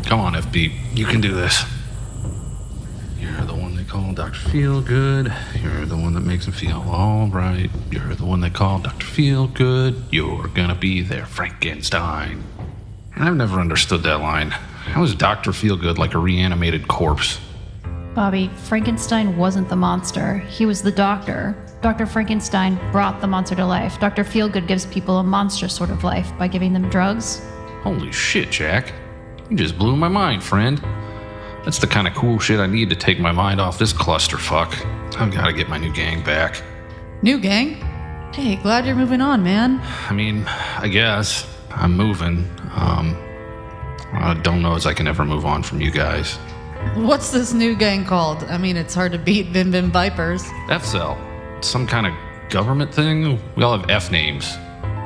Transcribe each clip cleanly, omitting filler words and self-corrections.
Come on, FB. You can do this. You're the one they call Dr. Feelgood. You're the one that makes them feel all right. You're the one they call Dr. Feelgood. You're gonna be their Frankenstein. I've never understood that line. How is Dr. Feelgood like a reanimated corpse? Bobby, Frankenstein wasn't the monster. He was the doctor. Dr. Frankenstein brought the monster to life. Dr. Feelgood gives people a monster sort of life by giving them drugs. Holy shit, Jack. You just blew my mind, friend. That's the kind of cool shit I need to take my mind off this clusterfuck. I've got to get my new gang back. New gang? Hey, glad you're moving on, man. I mean, I guess. I'm moving. I don't know as I can ever move on from you guys. What's this new gang called? I mean, it's hard to beat Bim Bim Vipers. F-Cell. Some kind of government thing? We all have F names.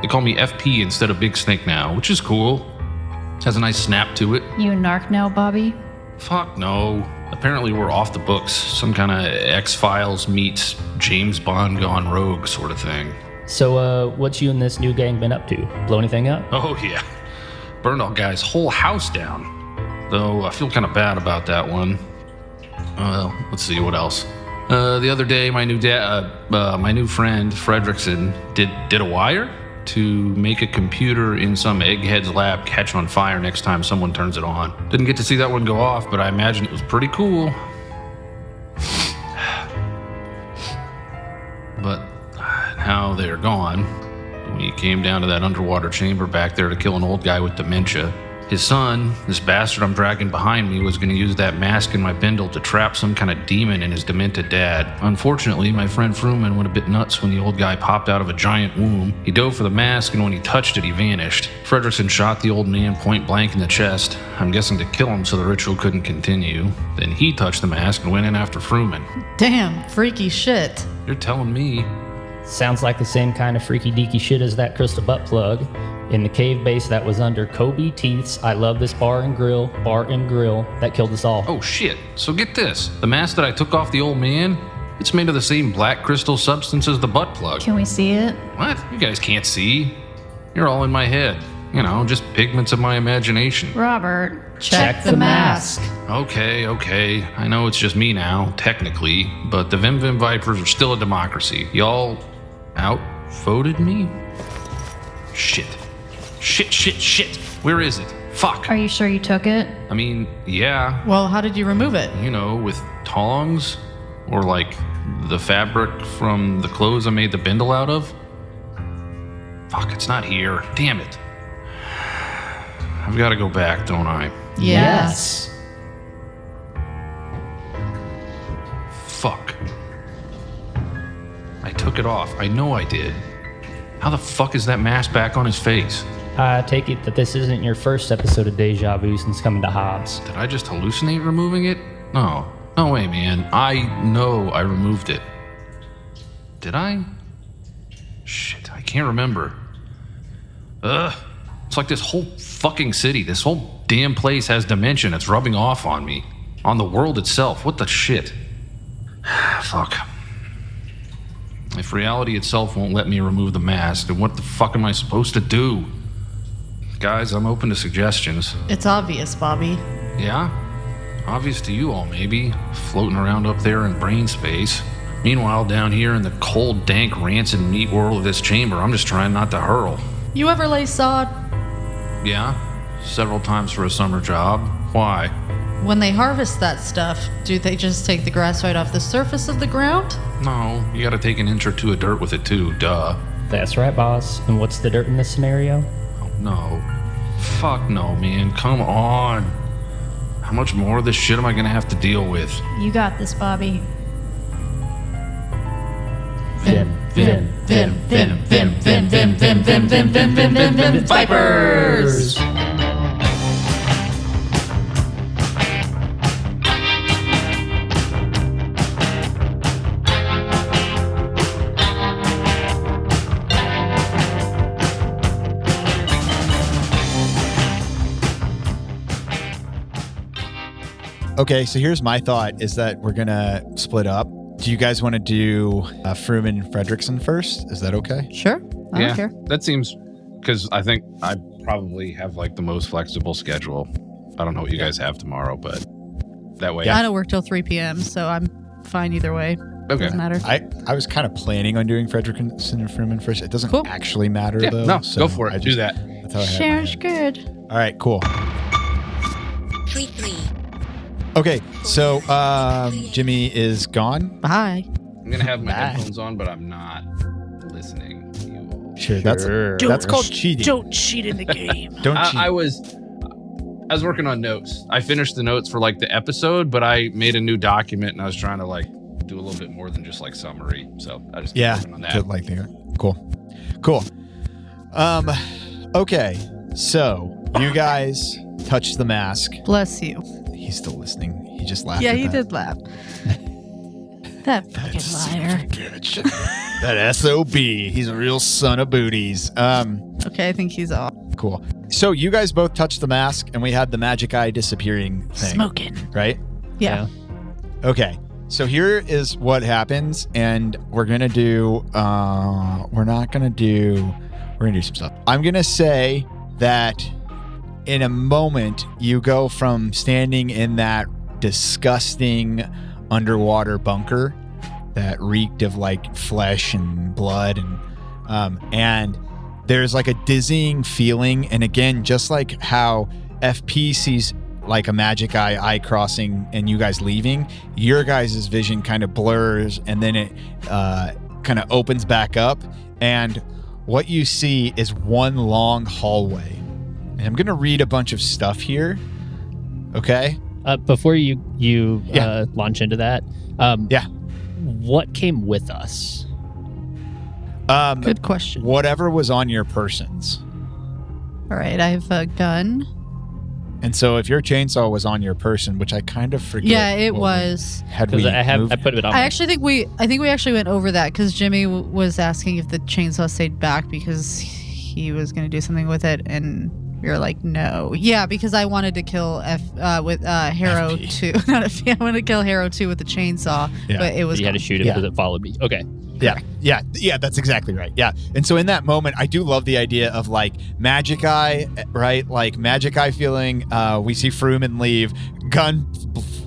They call me FP instead of Big Snake now, which is cool. Has a nice snap to it. You a narc now, Bobby? Fuck no. Apparently we're off the books. Some kind of X-Files meets James Bond gone rogue sort of thing. So, what's you and this new gang been up to? Blow anything up? Oh, yeah. Burned our guy's whole house down. Though I feel kind of bad about that one. Well, let's see, what else? The other day, my new friend, Fredrickson, did a wire to make a computer in some egghead's lab catch on fire next time someone turns it on. Didn't get to see that one go off, but I imagine it was pretty cool. But now they're gone. We came down to that underwater chamber back there to kill an old guy with dementia. His son, this bastard I'm dragging behind me, was going to use that mask in my bindle to trap some kind of demon in his demented dad. Unfortunately, my friend Fruman went a bit nuts when the old guy popped out of a giant womb. He dove for the mask, and when he touched it, he vanished. Fredrickson shot the old man point blank in the chest, I'm guessing to kill him so the ritual couldn't continue. Then he touched the mask and went in after Fruman. Damn, freaky shit. You're telling me. Sounds like the same kind of freaky deaky shit as that crystal butt plug in the cave base that was under Kobe Teeth's I Love This Bar and Grill that killed us all. Oh shit, so get this. The mask that I took off the old man, it's made of the same black crystal substance as the butt plug. Can we see it? What? You guys can't see. You're all in my head. You know, just pigments of my imagination. Robert, Check the mask. Okay. I know it's just me now, technically, but the Vim Vim Vipers are still a democracy. Y'all outvoted me? Shit. Where is it? Fuck. Are you sure you took it? I mean, yeah. Well, how did you remove it? You know, with tongs? Or like the fabric from the clothes I made the bindle out of? Fuck, it's not here. Damn it. I've got to go back, don't I? Yes. Fuck. I took it off. I know I did. How the fuck is that mask back on his face? I take it that this isn't your first episode of Deja Vu since coming to Hobbs. Did I just hallucinate removing it? No way, man. I know I removed it. Did I? Shit, I can't remember. It's like this whole fucking city, this whole damn place has dementia. It's rubbing off on me. On the world itself. What the shit? Fuck. If reality itself won't let me remove the mask, then what the fuck am I supposed to do? Guys, I'm open to suggestions. It's obvious, Bobby. Yeah? Obvious to you all, maybe. Floating around up there in brain space. Meanwhile, down here in the cold, dank, rancid meat world of this chamber, I'm just trying not to hurl. You ever lay sod? Yeah? Several times for a summer job. Why? When they harvest that stuff, do they just take the grass right off the surface of the ground? No, you gotta take an inch or two of dirt with it too, duh. That's right, boss. And what's the dirt in this scenario? Oh, no. Fuck no, man. Come on. How much more of this shit am I gonna have to deal with? You got this, Bobby. Vipers! Okay, so here's my thought is that we're going to split up. Do you guys want to do Fruman Fredrickson first? Is that okay? Sure. I don't care. That seems, because I think I probably have like the most flexible schedule. I don't know what you guys have tomorrow, but that way. I don't work till 3 p.m., so I'm fine either way. Okay. Doesn't matter. I was kind of planning on doing Fredrickson and Fruman first. It doesn't Cool. actually matter, Yeah, though. no, so go for it. Do that. That's how I have Sounds good. All right, cool. 3-3. Okay, so Jimmy is gone. Bye. I'm going to have my headphones on, but I'm not listening to you all. Sure, that's called cheating. Don't cheat in the game. Don't cheat. I was working on notes. I finished the notes for like the episode, but I made a new document and I was trying to like do a little bit more than just like summary. So I just kept working on that. Cool. Okay, so you guys touch the mask. Bless you. He's still listening. He just laughed. Yeah, at he that. did laugh. That fucking liar. Bitch. That SOB. He's a real son of booties. Okay, I think he's off. Cool. So you guys both touched the mask, and we had the magic eye disappearing thing. Smoking. Right? Yeah. Okay. So here is what happens, and we're gonna do. We're gonna do some stuff. I'm gonna say that in a moment you go from standing in that disgusting underwater bunker that reeked of like flesh and blood, and there's like a dizzying feeling, and again, just like how FP sees like a magic eye crossing and you guys leaving, your guys' vision kind of blurs, and then it kind of opens back up, and what you see is one long hallway. And I'm gonna read a bunch of stuff here. Okay. Before you launch into that, what came with us? Good question. Whatever was on your persons. All right, I have a gun. And so if your chainsaw was on your person, which I kind of forget. Yeah, it was. Had we I moved? put it on. I think we actually went over that because Jimmy was asking if the chainsaw stayed back because he was going to do something with it, and we were like, no. Yeah, because I wanted to kill Harrow FP. 2. Not FP. I wanted to kill Harrow 2 with the chainsaw, but it was. You had to shoot it because it followed me. Okay. Yeah, that's exactly right. Yeah. And so in that moment, I do love the idea of like magic eye, right? Like magic eye feeling. We see Fruman leave, gun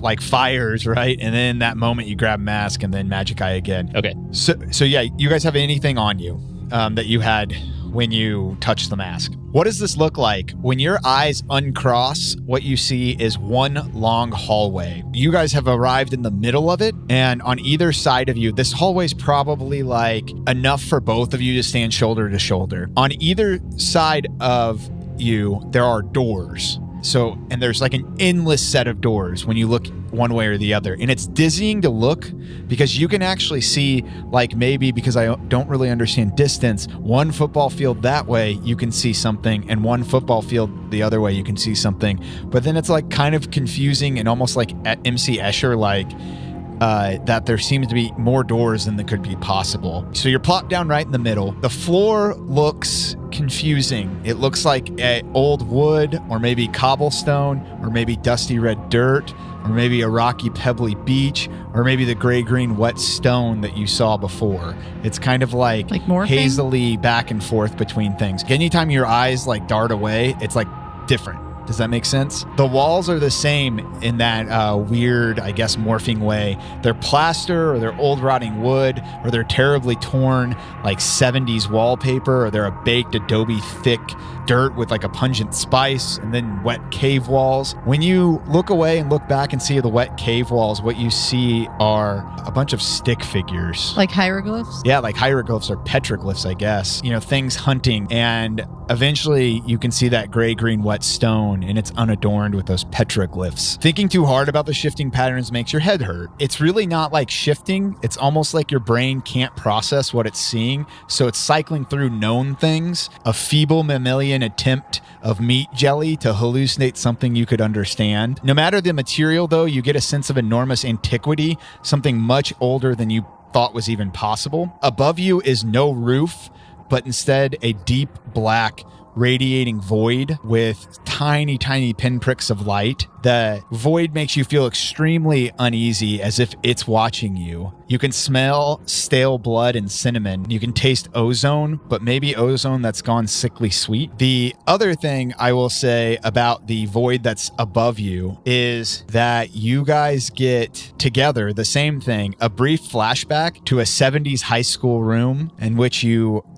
like fires, right? And then in that moment, you grab mask and then magic eye again. Okay. So yeah, you guys have anything on you that you had when you touch the mask? What does this look like? When your eyes uncross, what you see is one long hallway. You guys have arrived in the middle of it, and on either side of you, this hallway is probably like enough for both of you to stand shoulder to shoulder. On either side of you, there are doors. So, and there's like an endless set of doors when you look one way or the other. And it's dizzying to look because you can actually see, like maybe because I don't really understand distance, one football field that way, you can see something, and one football field the other way, you can see something. But then it's like kind of confusing and almost like at MC Escher, like that there seems to be more doors than that could be possible. So you're plopped down right in the middle. The floor looks confusing. It looks like old wood, or maybe cobblestone, or maybe dusty red dirt, or maybe a rocky pebbly beach, or maybe the gray-green wet stone that you saw before. It's kind of like morphing? hazily back and forth between things. Anytime your eyes like dart away, it's like different. Does that make sense? The walls are the same in that weird, I guess, morphing way. They're plaster, or they're old rotting wood, or they're terribly torn, like 70s wallpaper, or they're a baked adobe thick dirt with like a pungent spice, and then wet cave walls. When you look away and look back and see the wet cave walls, what you see are a bunch of stick figures. Like hieroglyphs? Yeah, like hieroglyphs or petroglyphs, I guess. You know, things hunting. And eventually you can see that gray-green wet stone, and it's unadorned with those petroglyphs. Thinking too hard about the shifting patterns makes your head hurt. It's really not like shifting. It's almost like your brain can't process what it's seeing, so it's cycling through known things. A feeble mammalian attempt of meat jelly to hallucinate something you could understand. No matter the material, though, you get a sense of enormous antiquity, something much older than you thought was even possible. Above you is no roof, but instead a deep black radiating void with tiny, tiny pinpricks of light. The void makes you feel extremely uneasy, as if it's watching you. You can smell stale blood and cinnamon. You can taste ozone, but maybe ozone that's gone sickly sweet. The other thing I will say about the void that's above you is that you guys get together the same thing, a brief flashback to a 70s high school room in which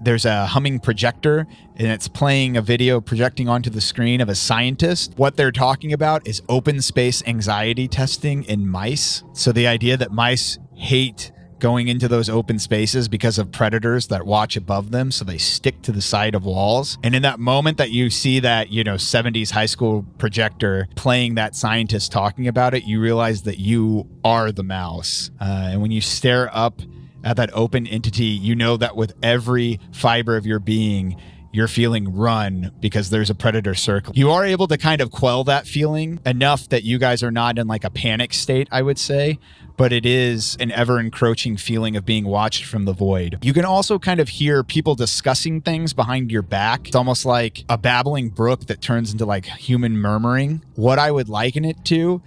there's a humming projector and it's playing a video projecting onto the screen of a scientist. What they're talking about is open space anxiety testing in mice. So the idea that mice hate going into those open spaces because of predators that watch above them, so they stick to the side of walls. And in that moment that you see that, 70s high school projector playing that scientist talking about it, you realize that you are the mouse. And when you stare up at that open entity, you know that with every fiber of your being, you're feeling run because there's a predator circle. You are able to kind of quell that feeling enough that you guys are not in like a panic state, I would say, but it is an ever-encroaching feeling of being watched from the void. You can also kind of hear people discussing things behind your back. It's almost like a babbling brook that turns into like human murmuring. What I would liken it to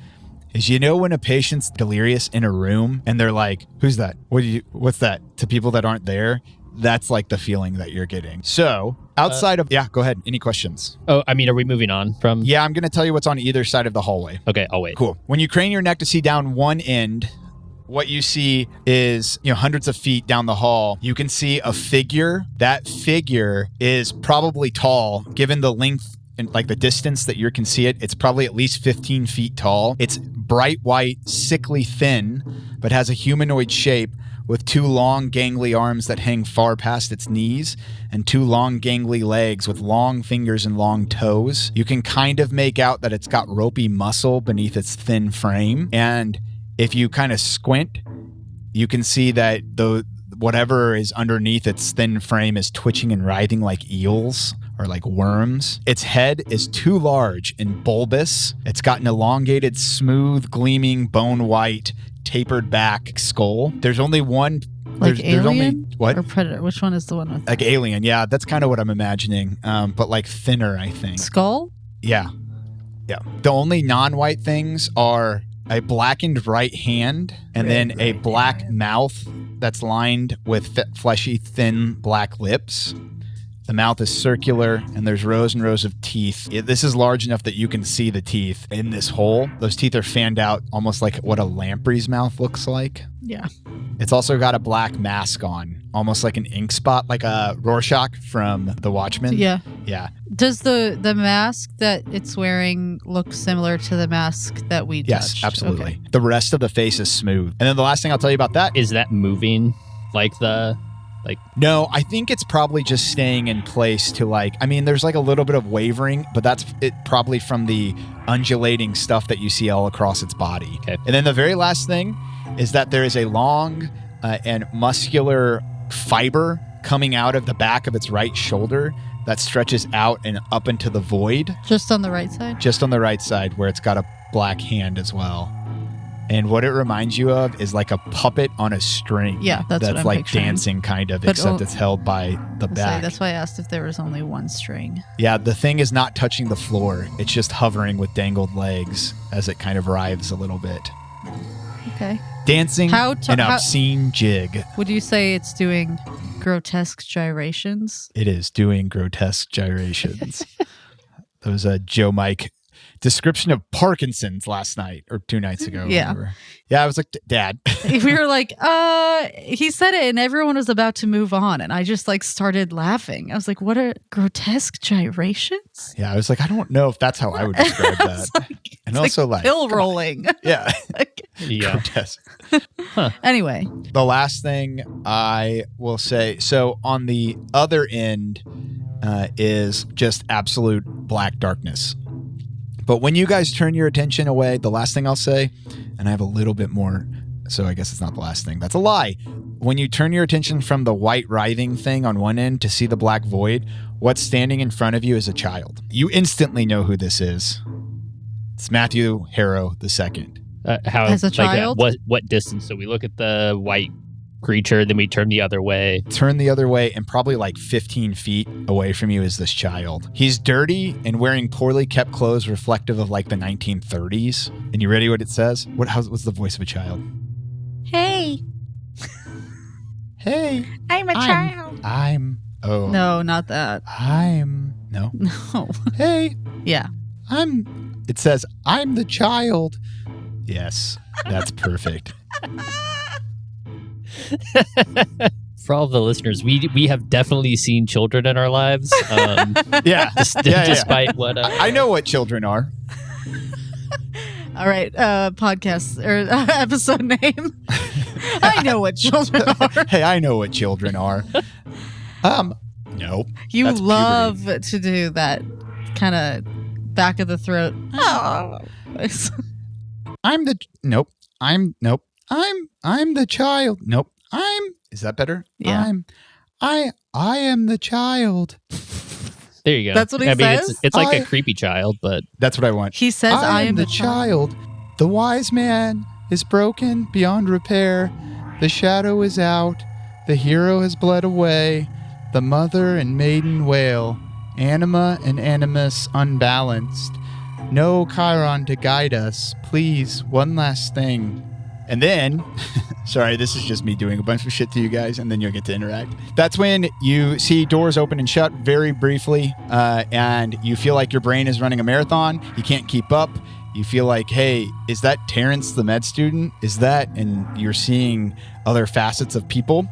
is, when a patient's delirious in a room and they're like, who's that? What's that? To people that aren't there, that's like the feeling that you're getting. So outside of, go ahead. Any questions? Oh, are we moving on from? Yeah, I'm going to tell you what's on either side of the hallway. Okay, I'll wait. Cool. When you crane your neck to see down one end, what you see is, hundreds of feet down the hall, you can see a figure. That figure is probably tall, given the length and like the distance that you can see it. It's probably at least 15 feet tall. It's bright white, sickly thin, but has a humanoid shape with two long, gangly arms that hang far past its knees and two long, gangly legs with long fingers and long toes. You can kind of make out that it's got ropey muscle beneath its thin frame. And if you kind of squint, you can see that whatever is underneath its thin frame is twitching and writhing like eels or like worms. Its head is too large and bulbous. It's got an elongated, smooth, gleaming, bone-white, tapered back skull. There's only one. Like Alien? What? Or Predator? Which one is the one with? Like Alien, yeah. That's kind of what I'm imagining. But like thinner, I think. Skull? Yeah. Yeah. The only non-white things are a blackened right hand and then a black mouth that's lined with fleshy, thin black lips. The mouth is circular, and there's rows and rows of teeth. This is large enough that you can see the teeth in this hole. Those teeth are fanned out almost like what a lamprey's mouth looks like. Yeah. It's also got a black mask on, almost like an ink spot, like a Rorschach from The Watchmen. Yeah. Yeah. Does the mask that it's wearing look similar to the mask that we touched? Yes, absolutely. Okay. The rest of the face is smooth. And then the last thing I'll tell you about that Is that moving like the... No, I think it's probably just staying in place to there's like a little bit of wavering, but that's it probably from the undulating stuff that you see all across its body. Okay. And then the very last thing is that there is a long and muscular fiber coming out of the back of its right shoulder that stretches out and up into the void. Just on the right side? Just on the right side, where it's got a black hand as well. And what it reminds you of is like a puppet on a string. Yeah, that's what I'm like picturing. dancing kind of, But, except it's held by the back. That's why I asked if there was only one string. Yeah, the thing is not touching the floor. It's just hovering with dangled legs as it kind of writhes a little bit. Okay. Dancing an obscene jig. Would you say it's doing grotesque gyrations? It is doing grotesque gyrations. That was a Joe Mike description of Parkinson's last night or 2 nights ago. Yeah. Whatever. Yeah, I was like, Dad. We were like, he said it and everyone was about to move on. And I just started laughing. I was like, what are grotesque gyrations? Yeah, I was like, I don't know if that's how I would describe that. And also pill rolling. Yeah. Yeah. Grotesque. Anyway. The last thing I will say, so on the other end is just absolute black darkness. But when you guys turn your attention away, the last thing I'll say, and I have a little bit more, so I guess it's not the last thing. That's a lie. When you turn your attention from the white writhing thing on one end to see the black void, what's standing in front of you is a child. You instantly know who this is. It's Matthew Harrow II. How As a child? What distance? So we look at the white creature, then we turn the other way. Turn the other way, and probably like 15 feet away from you is this child. He's dirty and wearing poorly kept clothes reflective of like the 1930s. And you ready what it says? What's the voice of a child? Hey. Hey. I'm a child. Oh. No, not that. No. No. Hey. Yeah. It says, I'm the child. Yes, that's perfect. For all of the listeners, we have definitely seen children in our lives. Yeah. Despite what... I know what children are. All right, podcast or episode name. I know what children are. Hey, I know what children are. No. You that's love puberty. to do that kind of back of the throat. Oh. I'm the child. Nope. Is that better? Yeah. I am the child. There you go. That's what he says? It's like a creepy child, but... That's what I want. He says, I am the child. The wise man is broken beyond repair. The shadow is out. The hero has bled away. The mother and maiden wail. Anima and animus unbalanced. No Chiron to guide us. Please, one last thing. And then, sorry, this is just me doing a bunch of shit to you guys, and then you'll get to interact. That's when you see doors open and shut very briefly, and you feel like your brain is running a marathon. You can't keep up. You feel like, hey, is that Terrence the med student? Is that? And you're seeing other facets of people.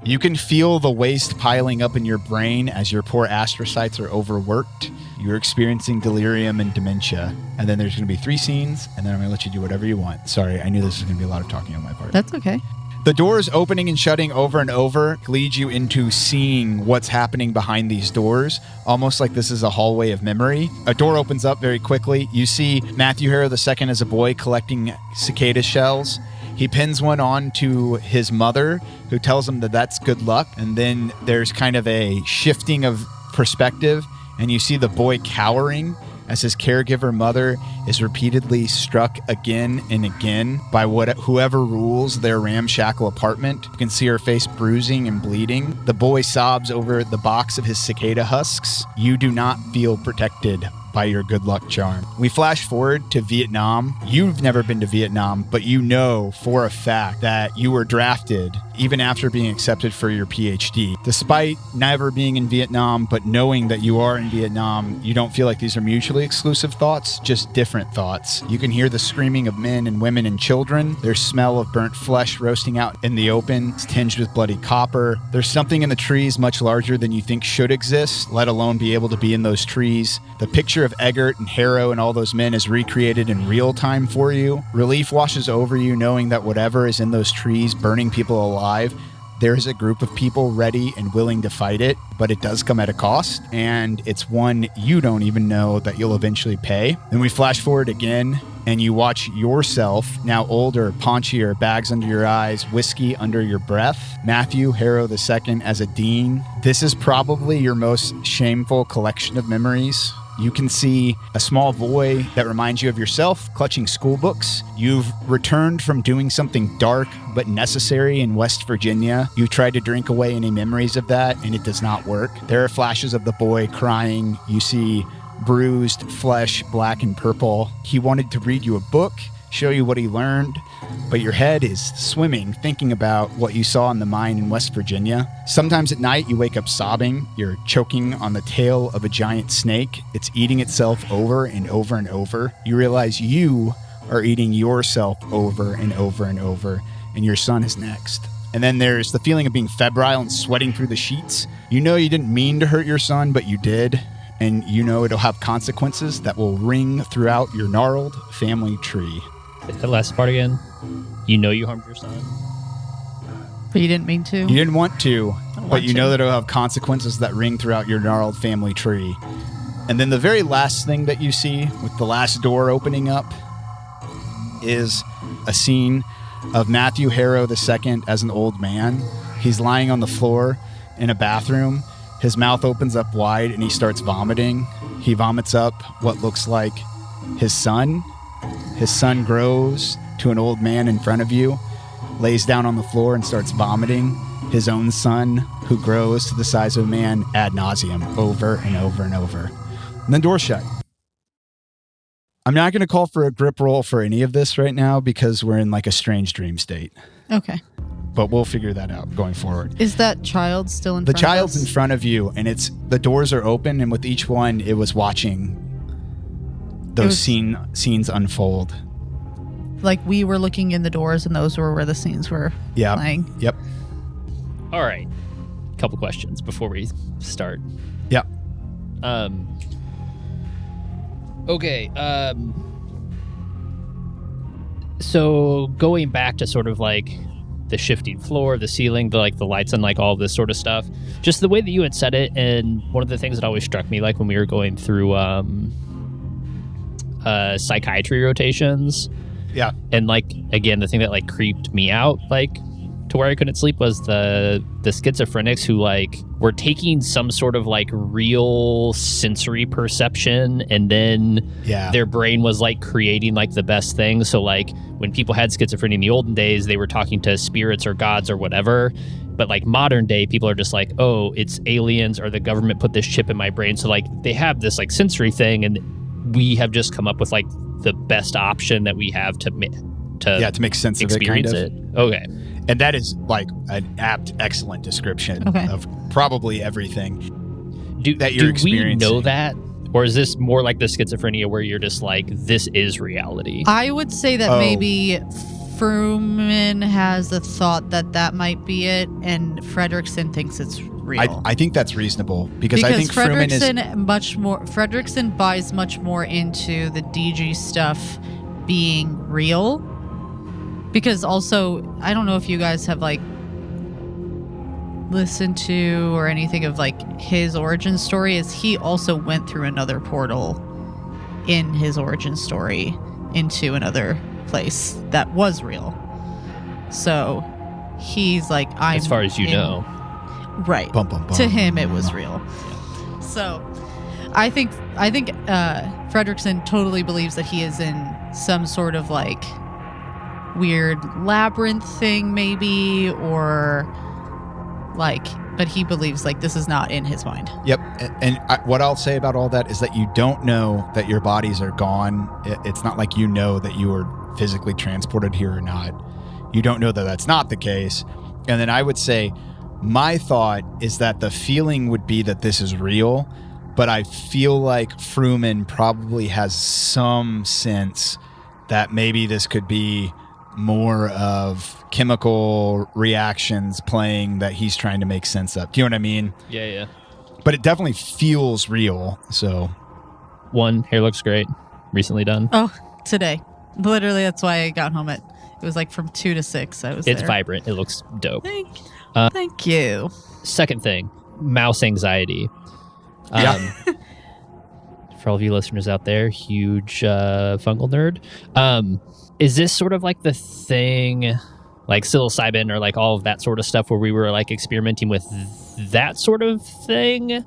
You can feel the waste piling up in your brain as your poor astrocytes are overworked. You're experiencing delirium and dementia. And then there's going to be 3 scenes, and then I'm going to let you do whatever you want. Sorry, I knew this was going to be a lot of talking on my part. That's okay. The doors opening and shutting over and over lead you into seeing what's happening behind these doors, almost like this is a hallway of memory. A door opens up very quickly. You see Matthew Harrow II as a boy collecting cicada shells. He pins one on to his mother, who tells him that that's good luck. And then there's kind of a shifting of perspective, and you see the boy cowering as his caregiver mother is repeatedly struck again and again by whoever rules their ramshackle apartment. You can see her face bruising and bleeding. The boy sobs over the box of his cicada husks. You do not feel protected by your good luck charm. We flash forward to Vietnam. You've never been to Vietnam, but you know for a fact that you were drafted even after being accepted for your PhD. Despite never being in Vietnam, but knowing that you are in Vietnam, you don't feel like these are mutually exclusive thoughts, just different thoughts. You can hear the screaming of men and women and children. There's smell of burnt flesh roasting out in the open. It's tinged with bloody copper. There's something in the trees much larger than you think should exist, let alone be able to be in those trees. The picture of Eggert and Harrow and all those men is recreated in real time for you. Relief washes over you knowing that whatever is in those trees burning people alive, there is a group of people ready and willing to fight it, but it does come at a cost, and it's one you don't even know that you'll eventually pay. Then we flash forward again, and you watch yourself, now older, paunchier, bags under your eyes, whiskey under your breath. Matthew Harrow II as a dean. This is probably your most shameful collection of memories. You can see a small boy that reminds you of yourself clutching school books. You've returned from doing something dark but necessary in West Virginia. You tried to drink away any memories of that, and it does not work. There are flashes of the boy crying. You see bruised flesh, black and purple. He wanted to read you a book, show you what he learned, but your head is swimming thinking about what you saw in the mine in West Virginia. Sometimes at night you wake up sobbing. You're choking on the tail of a giant snake. It's eating itself over and over and over. You realize you are eating yourself over and over and over, and your son is next. And then there's the feeling of being febrile and sweating through the sheets. You know you didn't mean to hurt your son, but you did. And you know it'll have consequences that will ring throughout your gnarled family tree. The last part again. You know you harmed your son. But you didn't mean to? You didn't want to, but you know that it'll have consequences that ring throughout your gnarled family tree. And then the very last thing that you see, with the last door opening up, is a scene of Matthew Harrow II as an old man. He's lying on the floor in a bathroom. His mouth opens up wide and he starts vomiting. He vomits up what looks like his son. His son grows to an old man in front of you. lays down on the floor and starts vomiting his own son, who grows to the size of a man ad nauseum, over and over and over. And then doors shut. I'm not going to call for a grip roll for any of this right now because we're in like a strange dream state. Okay. But we'll figure that out going forward. Is that child still in front of us? The child's in front of you, and the doors are open, and with each one, it was watching those scenes unfold. Like we were looking in the doors, and those were where the scenes were playing? Yep. All right. Couple questions before we start. Yep. Okay. So going back to sort of like the shifting floor, the ceiling, the lights and like all this sort of stuff, just the way that you had said it, and one of the things that always struck me, like when we were going through psychiatry rotations. Yeah. And like, again, the thing that like creeped me out, like to where I couldn't sleep, was the schizophrenics who like were taking some sort of like real sensory perception, and then their brain was like creating like the best thing. So like when people had schizophrenia in the olden days, they were talking to spirits or gods or whatever. But like modern day, people are just like, oh, it's aliens or the government put this chip in my brain. So like they have this like sensory thing, and we have just come up with like the best option that we have to make sense of it, kind of. Okay. And that is like an apt, excellent description of probably everything that you're experiencing. Do we know that? Or is this more like the schizophrenia where you're just like, this is reality? I would say that maybe Fruman has the thought that might be it, and Fredrickson thinks it's real. I think that's reasonable because I think Fredrickson buys much more into the DG stuff being real. Because also, I don't know if you guys have like listened to or anything of like his origin story, is he also went through another portal in his origin story into another place that was real. So he's like, as far as you know. Right. Bum, bum, bum. To him, it was real. So I think Fredrickson totally believes that he is in some sort of like weird labyrinth thing maybe, or like, but he believes like this is not in his mind. Yep. And what I'll say about all that is that you don't know that your bodies are gone. It's not like you know that you were physically transported here or not. You don't know that that's not the case. And then I would say my thought is that the feeling would be that this is real, but I feel like Fruman probably has some sense that maybe this could be more of chemical reactions playing that he's trying to make sense of. Do you know what I mean? Yeah. But it definitely feels real. So, one, hair looks great. Recently done. Oh, today. Literally, that's why I got home it was like from 2 to 6. It's there. Vibrant. It looks dope. Thank you. Second thing, mouse anxiety. For all of you listeners out there, huge fungal nerd. Is this sort of like the thing, like psilocybin or like all of that sort of stuff where we were like experimenting with that sort of thing?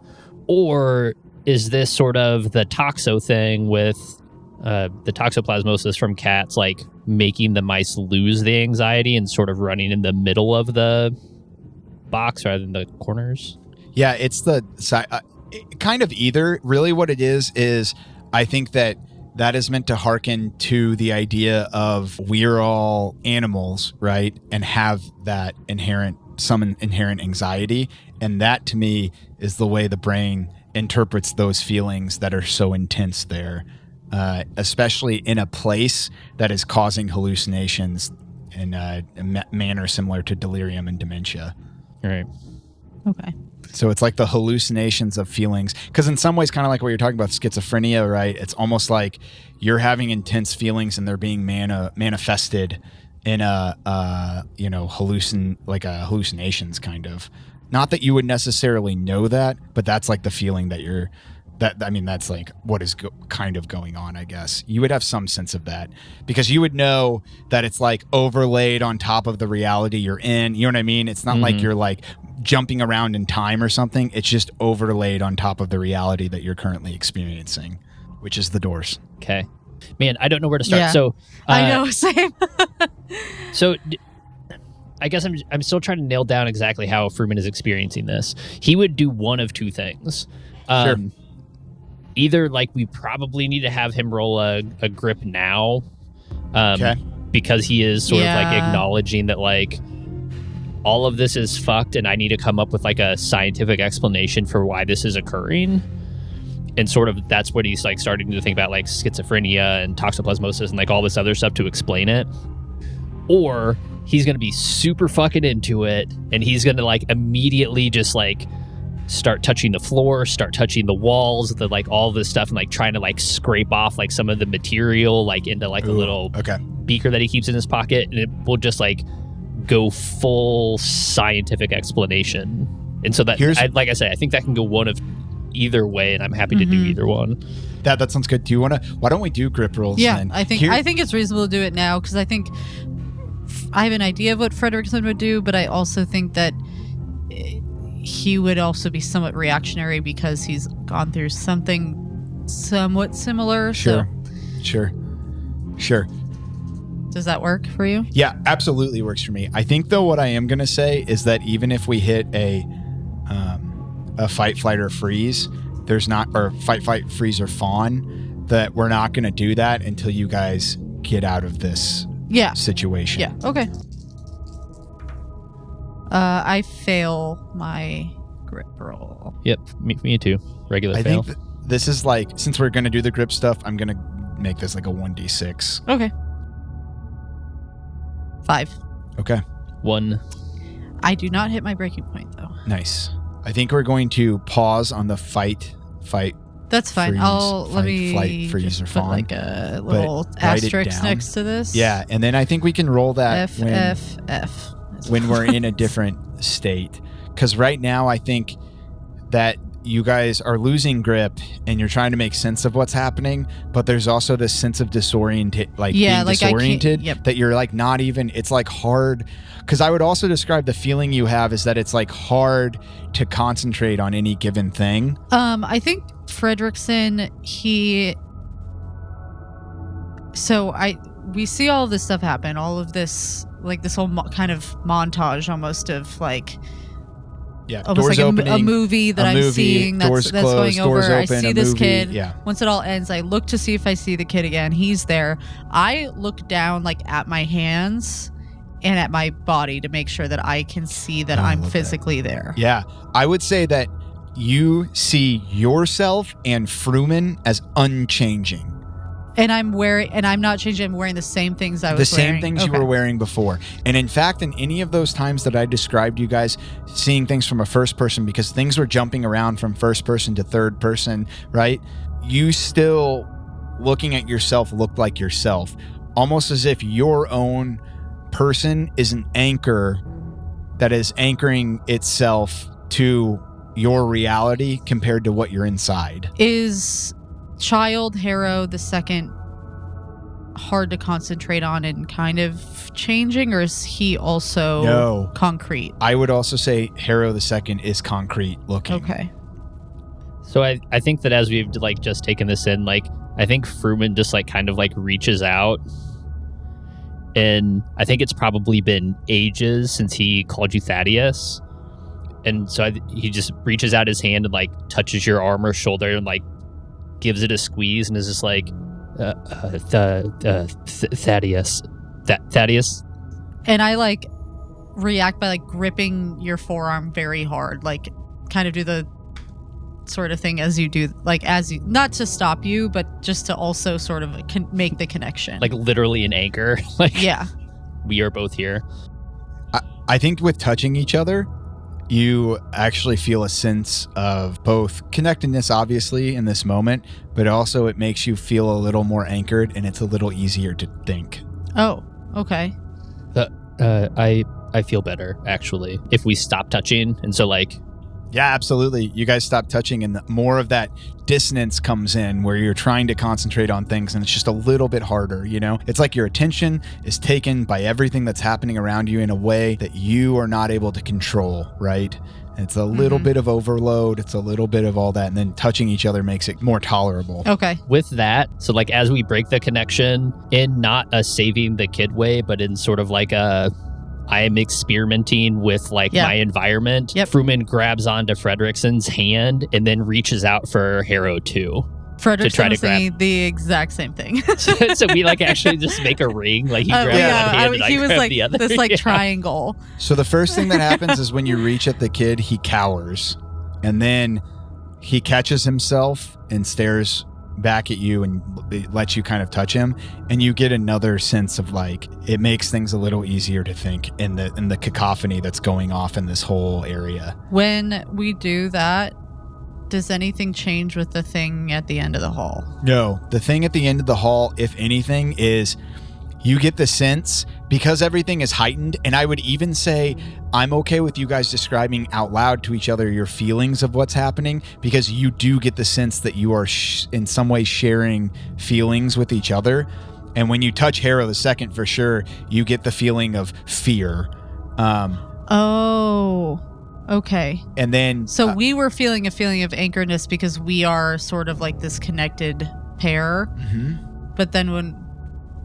Or is this sort of the toxo thing with the toxoplasmosis from cats, like making the mice lose the anxiety and sort of running in the middle of the box rather than the corners? Yeah, it's the kind of either. Really what it is I think that is meant to hearken to the idea of we're all animals, right? And have that some inherent anxiety. And that to me is the way the brain interprets those feelings that are so intense there, especially in a place that is causing hallucinations in a manner similar to delirium and dementia. All right. Okay. So it's like the hallucinations of feelings, because in some ways, kind of like what you're talking about schizophrenia, right? It's almost like you're having intense feelings and they're being manifested in hallucinations kind of. Not that you would necessarily know that, but that's like the feeling that's like what is kind of going on, I guess. You would have some sense of that because you would know that it's like overlaid on top of the reality you're in. You know what I mean? It's not like you're like jumping around in time or something. It's just overlaid on top of the reality that you're currently experiencing, which is the doors. Okay. Man, I don't know where to start. Yeah. So I know, same. So I guess I'm still trying to nail down exactly how Fruman is experiencing this. He would do one of two things. Sure. Either like we probably need to have him roll a grip now, Okay. because he is sort of like acknowledging that like all of this is fucked, and I need to come up with like a scientific explanation for why this is occurring. And sort of that's what he's like starting to think about, like schizophrenia and toxoplasmosis and like all this other stuff to explain it. Or he's going to be super fucking into it, and he's going to like immediately just like start touching the floor, start touching the walls, the like all this stuff, and like trying to like scrape off like some of the material like into like a little beaker that he keeps in his pocket, and it will just like go full scientific explanation. And so that, like I said, I think that can go one of either way, and I'm happy to do either one. That sounds good. Do you want to? Why don't we do grip rolls? Yeah, then? I think it's reasonable to do it now, because I think I have an idea of what Fredrickson would do, but I also think that he would also be somewhat reactionary because he's gone through something somewhat similar. Sure. Does that work for you? Yeah, absolutely works for me. I think though what I am going to say is that even if we hit a fight, flight, or freeze, there's not, or fight, freeze, or fawn, that we're not going to do that until you guys get out of this situation. Yeah, okay. I fail my grip roll. Yep, me too. Regular I fail. think this is like, since we're going to do the grip stuff, I'm going to make this like a 1d6. Okay. 5. Okay. 1. I do not hit my breaking point, though. Nice. I think we're going to pause on the fight. That's fine. Freeze, let me flight, freeze, or put fawn, like a little asterisk next to this. Yeah, and then I think we can roll that F. when we're in a different state. Because right now, I think that you guys are losing grip and you're trying to make sense of what's happening, but there's also this sense of being disoriented, that you're like not even, it's like hard. Because I would also describe the feeling you have is that it's like hard to concentrate on any given thing. I think Fredrickson, we see all of this stuff happen, all of this, like this whole kind of montage almost of like, almost doors like opening, a movie that I'm seeing that's going over. I see this kid. Yeah. Once it all ends, I look to see if I see the kid again. He's there. I look down like at my hands and at my body to make sure that I can see that I'm physically there. Yeah. I would say that you see yourself and Fruman as unchanging. And I'm not changing. I'm wearing the same things I was wearing. The same things you were wearing before. And in fact, in any of those times that I described you guys seeing things from a first person, because things were jumping around from first person to third person, right? You still, looking at yourself, looked like yourself. Almost as if your own person is an anchor that is anchoring itself to your reality compared to what you're inside. Is Child Harrow the second hard to concentrate on and kind of changing, or is he also concrete? I would also say Harrow the second is concrete looking. Okay. So I think that as we've like just taken this in, like I think Fruman just like kind of like reaches out, and I think it's probably been ages since he called you Thaddeus, and so he just reaches out his hand and like touches your arm or shoulder and like gives it a squeeze and is just like, Thaddeus. Thaddeus. And I like react by like gripping your forearm very hard, like kind of do the sort of thing as you do, like as you, not to stop you, but just to also sort of make the connection. Like literally an anchor. Like, yeah. We are both here. I think with touching each other, you actually feel a sense of both connectedness, obviously, in this moment, but also it makes you feel a little more anchored and it's a little easier to think. Oh, okay. I feel better, actually, if we stop touching. And so, like... Yeah, absolutely. You guys stop touching and more of that dissonance comes in where you're trying to concentrate on things and it's just a little bit harder, you know? It's like your attention is taken by everything that's happening around you in a way that you are not able to control, right? It's a little bit of overload. It's a little bit of all that. And then touching each other makes it more tolerable. Okay. With that, so like as we break the connection in not a saving the kid way, but in sort of like a I am experimenting with like my environment. Yep. Fruman grabs onto Fredrickson's hand and then reaches out for Harrow too. Frederickson was saying the exact same thing. So we like actually just make a ring. Like he grabs one hand and he I was grab like the other. this like triangle. So the first thing that happens is when you reach at the kid, he cowers, and then he catches himself and stares back at you and lets you kind of touch him, and you get another sense of like it makes things a little easier to think in the cacophony that's going off in this whole area. When we do that, does anything change with the thing at the end of the hall? No, the thing at the end of the hall, if anything, is you get the sense, because everything is heightened, and I would even say I'm okay with you guys describing out loud to each other your feelings of what's happening, because you do get the sense that you are in some way sharing feelings with each other. And when you touch Harrow the Second, for sure, you get the feeling of fear. Okay. And then... So we were feeling a feeling of anchoredness because we are sort of like this connected pair. Mm-hmm. But then when...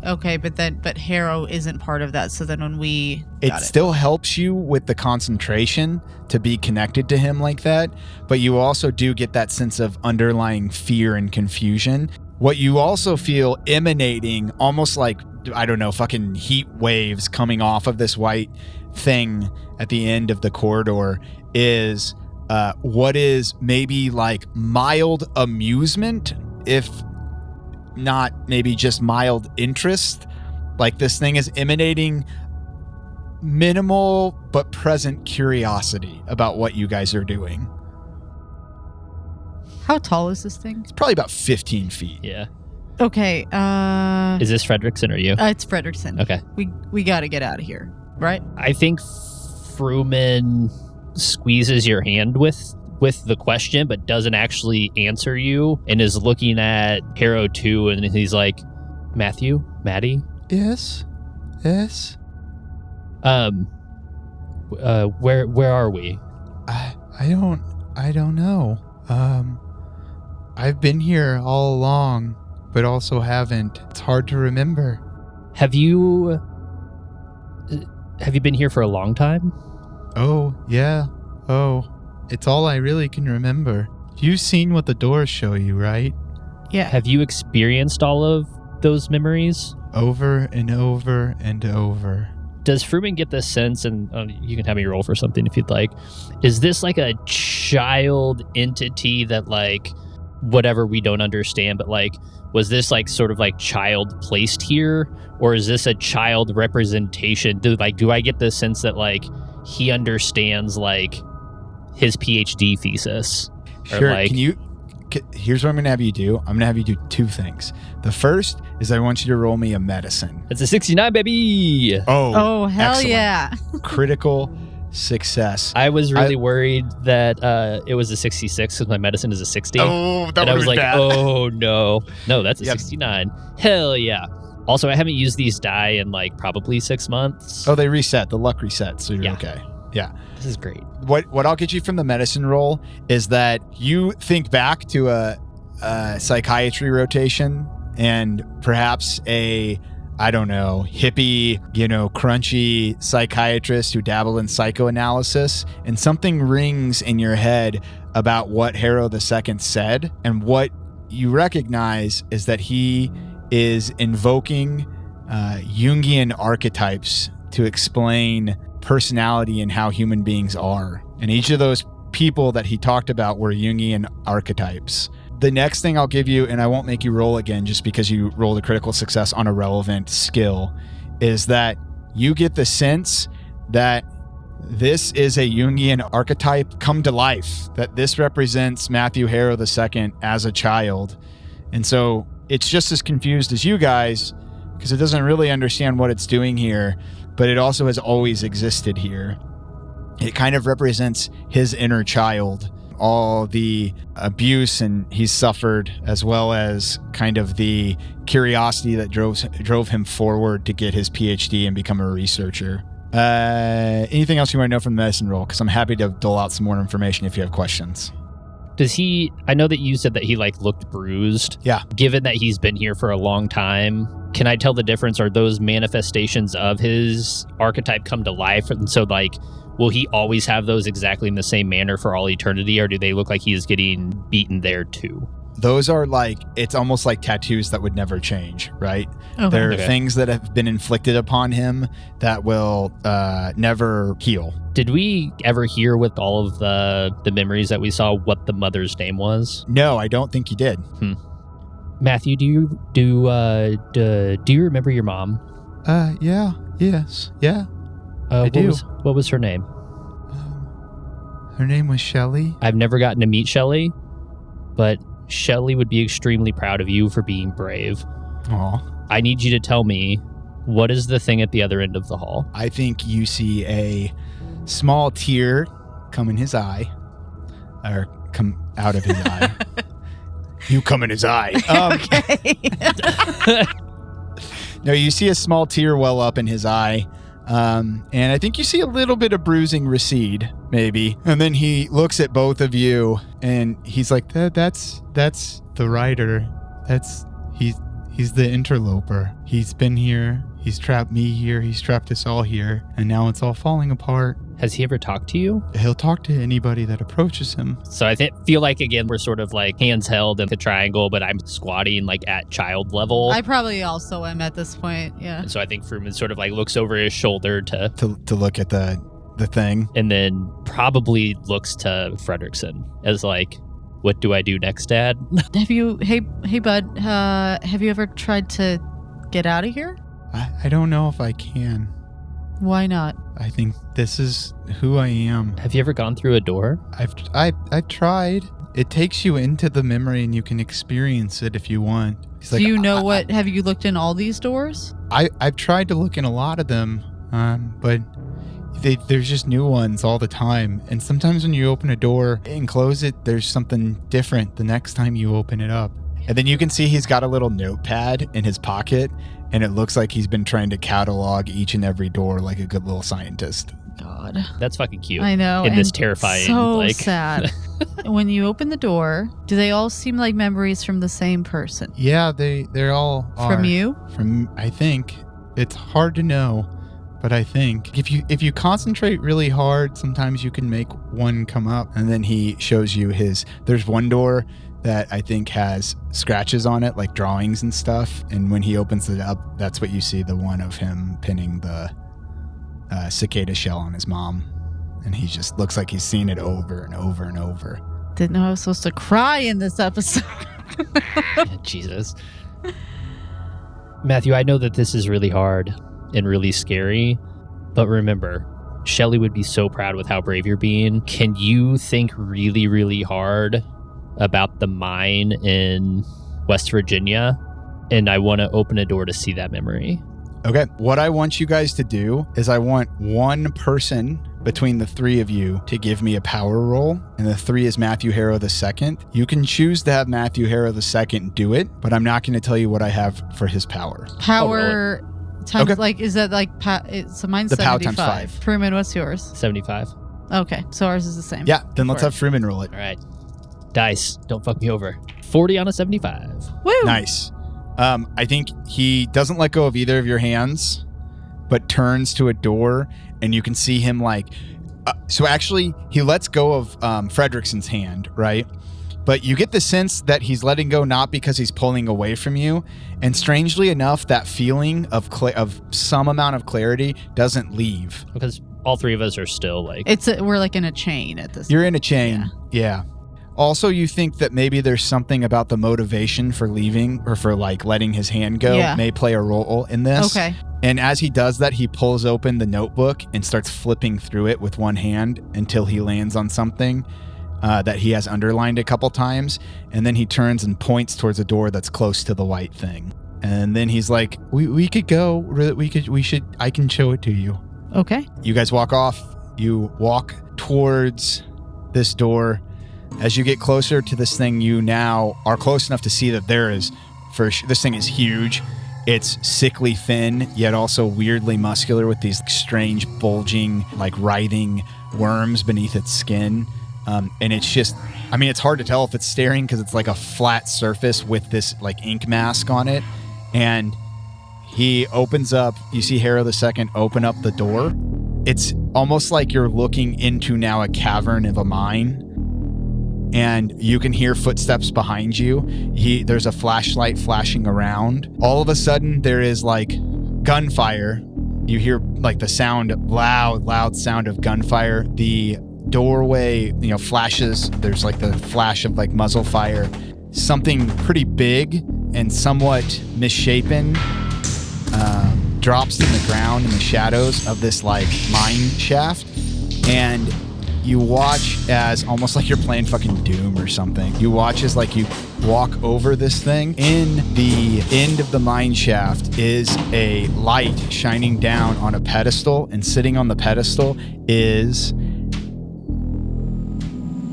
Okay, but Harrow isn't part of that. So then when we... It still helps you with the concentration to be connected to him like that, but you also do get that sense of underlying fear and confusion. What you also feel emanating, almost like, I don't know, fucking heat waves coming off of this white thing at the end of the corridor, is what is maybe like mild amusement, if not maybe just mild interest. Like this thing is emanating minimal but present curiosity about what you guys are doing. How tall is this thing? It's probably about 15 feet. Yeah. Okay. Is this Fredrickson or you? It's Fredrickson. Okay. We got to get out of here, right? I think Fruman squeezes your hand with the question, but doesn't actually answer you, and is looking at Harrow too, and he's like, Maddie? Yes. Where are we? I don't know. I've been here all along, but also haven't. It's hard to remember. Have you been here for a long time? Oh, yeah. Oh, it's all I really can remember. You've seen what the doors show you, right? Yeah. Have you experienced all of those memories? Over and over and over. Does Fruman get the sense, and you can have me roll for something if you'd like, is this like a child entity that like, whatever we don't understand, but like, was this like sort of like child placed here? Or is this a child representation? Do I get the sense that like he understands like his PhD thesis? Sure. Like, Here's what I'm going to have you do. I'm going to have you do two things. The first is I want you to roll me a medicine. it's a 69, baby. Oh, hell excellent. yeah. Critical success. I was really worried that it was a 66 because my medicine is a 60. Oh, that and I would was be like, bad. oh no, that's a Yep. 69. Hell yeah. Also, I haven't used these die in like probably 6 months. Oh, they reset. The luck resets, so you're Yeah. okay. Yeah. This is great. What I'll get you from the medicine roll is that you think back to a psychiatry rotation and perhaps a, I don't know, hippie, crunchy psychiatrist who dabbled in psychoanalysis, and something rings in your head about what Harrow II said, and what you recognize is that he is invoking Jungian archetypes to explain personality and how human beings are. And each of those people that he talked about were Jungian archetypes. The next thing I'll give you, and I won't make you roll again just because you rolled a critical success on a relevant skill, is that you get the sense that this is a Jungian archetype come to life, that this represents Matthew Harrow II as a child. And so it's just as confused as you guys because it doesn't really understand what it's doing here, but it also has always existed here. It kind of represents his inner child, all the abuse and he's suffered, as well as kind of the curiosity that drove him forward to get his PhD and become a researcher. Anything else you want to know from the medicine roll? Because I'm happy to dole out some more information if you have questions. Does he, I know that you said that he like looked bruised. Yeah. Given that he's been here for a long time, can I tell the difference? Are those manifestations of his archetype come to life? And so like, will he always have those exactly in the same manner for all eternity? Or do they look like he's getting beaten there too? Those are like, it's almost like tattoos that would never change, right? Okay. There are things that have been inflicted upon him that will never heal. Did we ever hear with all of the memories that we saw what the mother's name was? No, I don't think you did. Matthew, do you remember your mom? Yeah. Yes. Yeah. I do. What was her name? Her name was Shelley. I've never gotten to meet Shelley, but Shelley would be extremely proud of you for being brave. Aw. I need you to tell me, what is the thing at the other end of the hall? I think you see a small tear come in his eye, or come out of his eye. You come in his eye. Okay. No, you see a small tear well up in his eye. And I think you see a little bit of bruising recede, maybe. And then he looks at both of you and he's like, that's the rider. He's the interloper. He's been here. He's trapped me here. He's trapped us all here. And now it's all falling apart. Has he ever talked to you? He'll talk to anybody that approaches him. So I feel like, again, we're sort of like hands held in the triangle, but I'm squatting like at child level. I probably also am at this point, yeah. And so I think Fruman sort of like looks over his shoulder to look at the thing. And then probably looks to Fredrickson as like, what do I do next, Dad? Hey bud, have you ever tried to get out of here? I don't know if I can. Why not? I think this is who I am. Have you ever gone through a door? I've tried. It takes you into the memory and you can experience it if you want. Do you know what? Have you looked in all these doors? I've tried to look in a lot of them, but there's just new ones all the time. And sometimes when you open a door and close it, there's something different the next time you open it up. And then you can see he's got a little notepad in his pocket, and it looks like he's been trying to catalog each and every door like a good little scientist. God. That's fucking cute. I know. In this terrifying, so like... sad. When you open the door, do they all seem like memories from the same person? Yeah, they're all are. From you? From, I think. It's hard to know, but I think if you concentrate really hard, sometimes you can make one come up. And then he shows you there's one door that I think has scratches on it, like drawings and stuff. And when he opens it up, that's what you see, the one of him pinning the cicada shell on his mom. And he just looks like he's seen it over and over and over. Didn't know I was supposed to cry in this episode. Jesus. Matthew, I know that this is really hard and really scary, but remember, Shelley would be so proud with how brave you're being. Can you think really, really hard about the mine in West Virginia? And I want to open a door to see that memory. Okay. What I want you guys to do is I want one person between the three of you to give me a power roll, and the 3 is Matthew Harrow II. You can choose to have Matthew Harrow II do it, but I'm not going to tell you what I have for his power. Power times, Okay. like, is that like, so mine's The 75. power times 5. Truman, what's yours? 75. Okay, so ours is the same. Yeah, then let's Alright. have Freeman roll it. All right. Dice, don't fuck me over. 40 on a 75. Woo! Nice. I think he doesn't let go of either of your hands, but turns to a door, and you can see him like... so actually, he lets go of Fredrickson's hand, right? But you get the sense that he's letting go not because he's pulling away from you. And strangely enough, that feeling of some amount of clarity doesn't leave. Because all 3 of us are still like... We're like in a chain at this You're in a chain. Yeah. Also, you think that maybe there's something about the motivation for leaving or for like letting his hand go may play a role in this. Okay. And as he does that, he pulls open the notebook and starts flipping through it with one hand until he lands on something that he has underlined a couple times. And then he turns and points towards a door that's close to the white thing. And then he's like, we could go. I can show it to you. Okay. You guys walk off. You walk towards this door. As you get closer to this thing, you now are close enough to see that this thing is huge. It's sickly thin, yet also weirdly muscular with these strange bulging, like writhing worms beneath its skin. And it's just, I mean, it's hard to tell if it's staring because it's like a flat surface with this like ink mask on it. And he opens up, you see Harrow II open up the door. It's almost like you're looking into now a cavern of a mine. And you can hear footsteps behind you. There's a flashlight flashing around. All of a sudden, there is like gunfire. You hear like the sound, loud sound of gunfire. The doorway, flashes. There's like the flash of like muzzle fire. Something pretty big and somewhat misshapen drops to the ground in the shadows of this like mine shaft. And you watch as almost like you're playing fucking Doom or something. You watch as like you walk over this thing. In the end of the mine shaft is a light shining down on a pedestal, and sitting on the pedestal is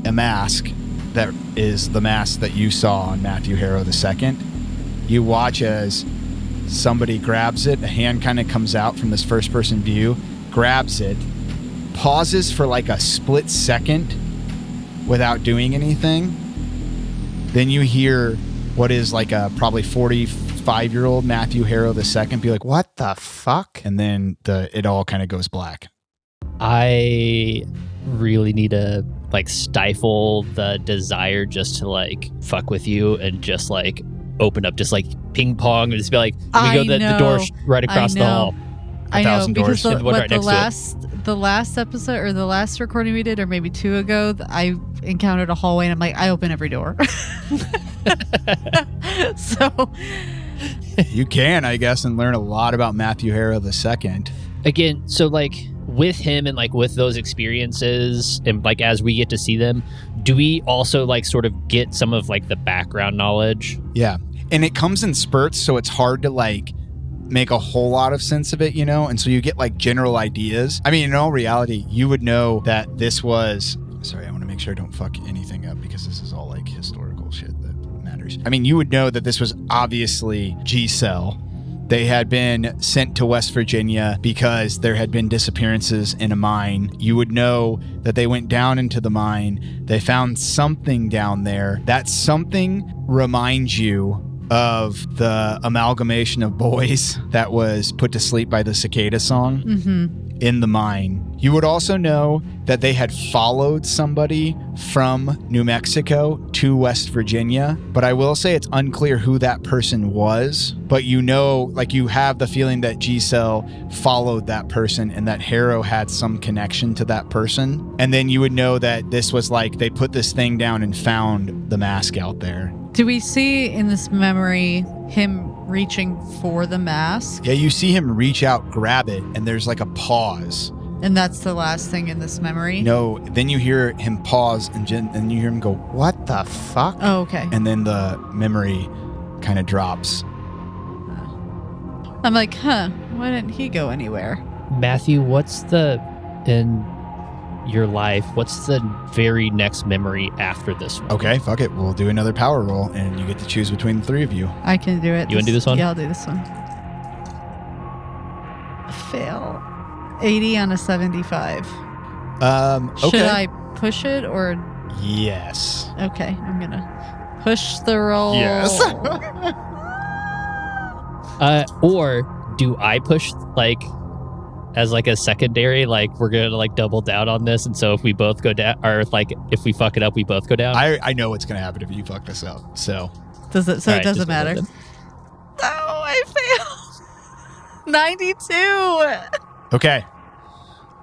a mask that is the mask that you saw on Matthew Harrow II. You watch as somebody grabs it. A hand kind of comes out from this first person view, grabs it, pauses for like a split second without doing anything. Then you hear what is like a probably 45-year-old Matthew Harrow II be like, "What the fuck?" And then it all kind of goes black. I really need to like stifle the desire just to like fuck with you and just like open up, just like ping pong, and just be like, "Let me go the door right across the hall." I know, because and the one right next the last episode or the last recording we did, or maybe two ago, I encountered a hallway and I'm like, I open every door. So you can, I guess, and learn a lot about Matthew Harrow II. Again, so like with him and like with those experiences and like as we get to see them, do we also like sort of get some of like the background knowledge? Yeah. And it comes in spurts, so it's hard to like make a whole lot of sense of it, and so you get like general ideas. I mean, in all reality, you would know that this was, sorry, I want to make sure I don't fuck anything up because this is all like historical shit that matters. I mean, you would know that this was obviously G-Cell. They had been sent to West Virginia because there had been disappearances in a mine. You would know that they went down into the mine. They found something down there. That something reminds you of the amalgamation of boys that was put to sleep by the cicada song in the mine. You would also know that they had followed somebody from New Mexico to West Virginia, but I will say it's unclear who that person was, but like you have the feeling that G-Cell followed that person and that Harrow had some connection to that person. And then you would know that this was like they put this thing down and found the mask out there. Do we see in this memory him reaching for the mask? Yeah, you see him reach out, grab it, and there's like a pause. And that's the last thing in this memory? No, then you hear him pause and you hear him go, "What the fuck?" Oh, okay. And then the memory kind of drops. I'm like, why didn't he go anywhere? Matthew, in your life, what's the very next memory after this one? Okay, fuck it. We'll do another power roll, and you get to choose between the three of you. I can do it. You want to do this one? Yeah, I'll do this one. Fail. 80 on a 75. Okay. Should I push it or? Yes. Okay, I'm gonna push the roll. Yes. Or do I push like as like a secondary, like we're gonna like double down on this, and so if we both go down, or like if we fuck it up, we both go down? I know what's gonna happen if you fuck this up. So does it? So All it doesn't matter. No, I failed. 92. Okay.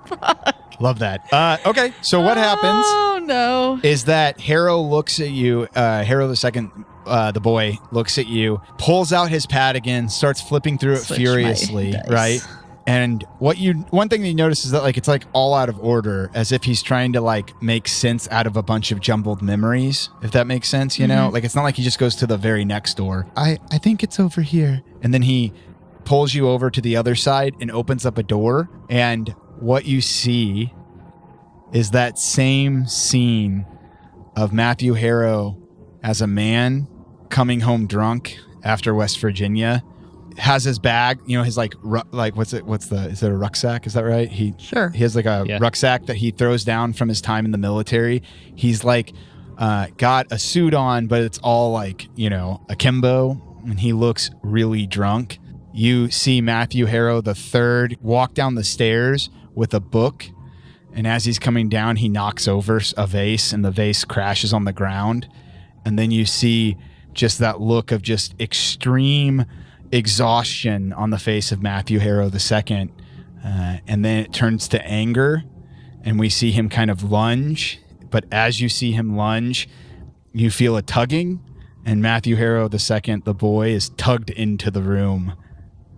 Fuck. Love that. Okay, so what happens? Oh no! Is that Harrow looks at you? Harrow II, the boy, looks at you, pulls out his pad again, starts flipping through it Switch furiously, my dice. right? And one thing that you notice is that like it's like all out of order, as if he's trying to like make sense out of a bunch of jumbled memories, if that makes sense, you know? Like it's not like he just goes to the very next door. I think it's over here. And then he pulls you over to the other side and opens up a door, and what you see is that same scene of Matthew Harrow as a man coming home drunk after West Virginia, has his bag, his like is it a rucksack? Is that right? He has like a rucksack that he throws down from his time in the military. He's like got a suit on, but it's all like, akimbo, and he looks really drunk. You see Matthew Harrow III walk down the stairs with a book, and as he's coming down, he knocks over a vase, and the vase crashes on the ground. And then you see just that look of just extreme exhaustion on the face of Matthew Harrow II. And then it turns to anger, and we see him kind of lunge. But as you see him lunge, you feel a tugging, and Matthew Harrow II, the boy, is tugged into the room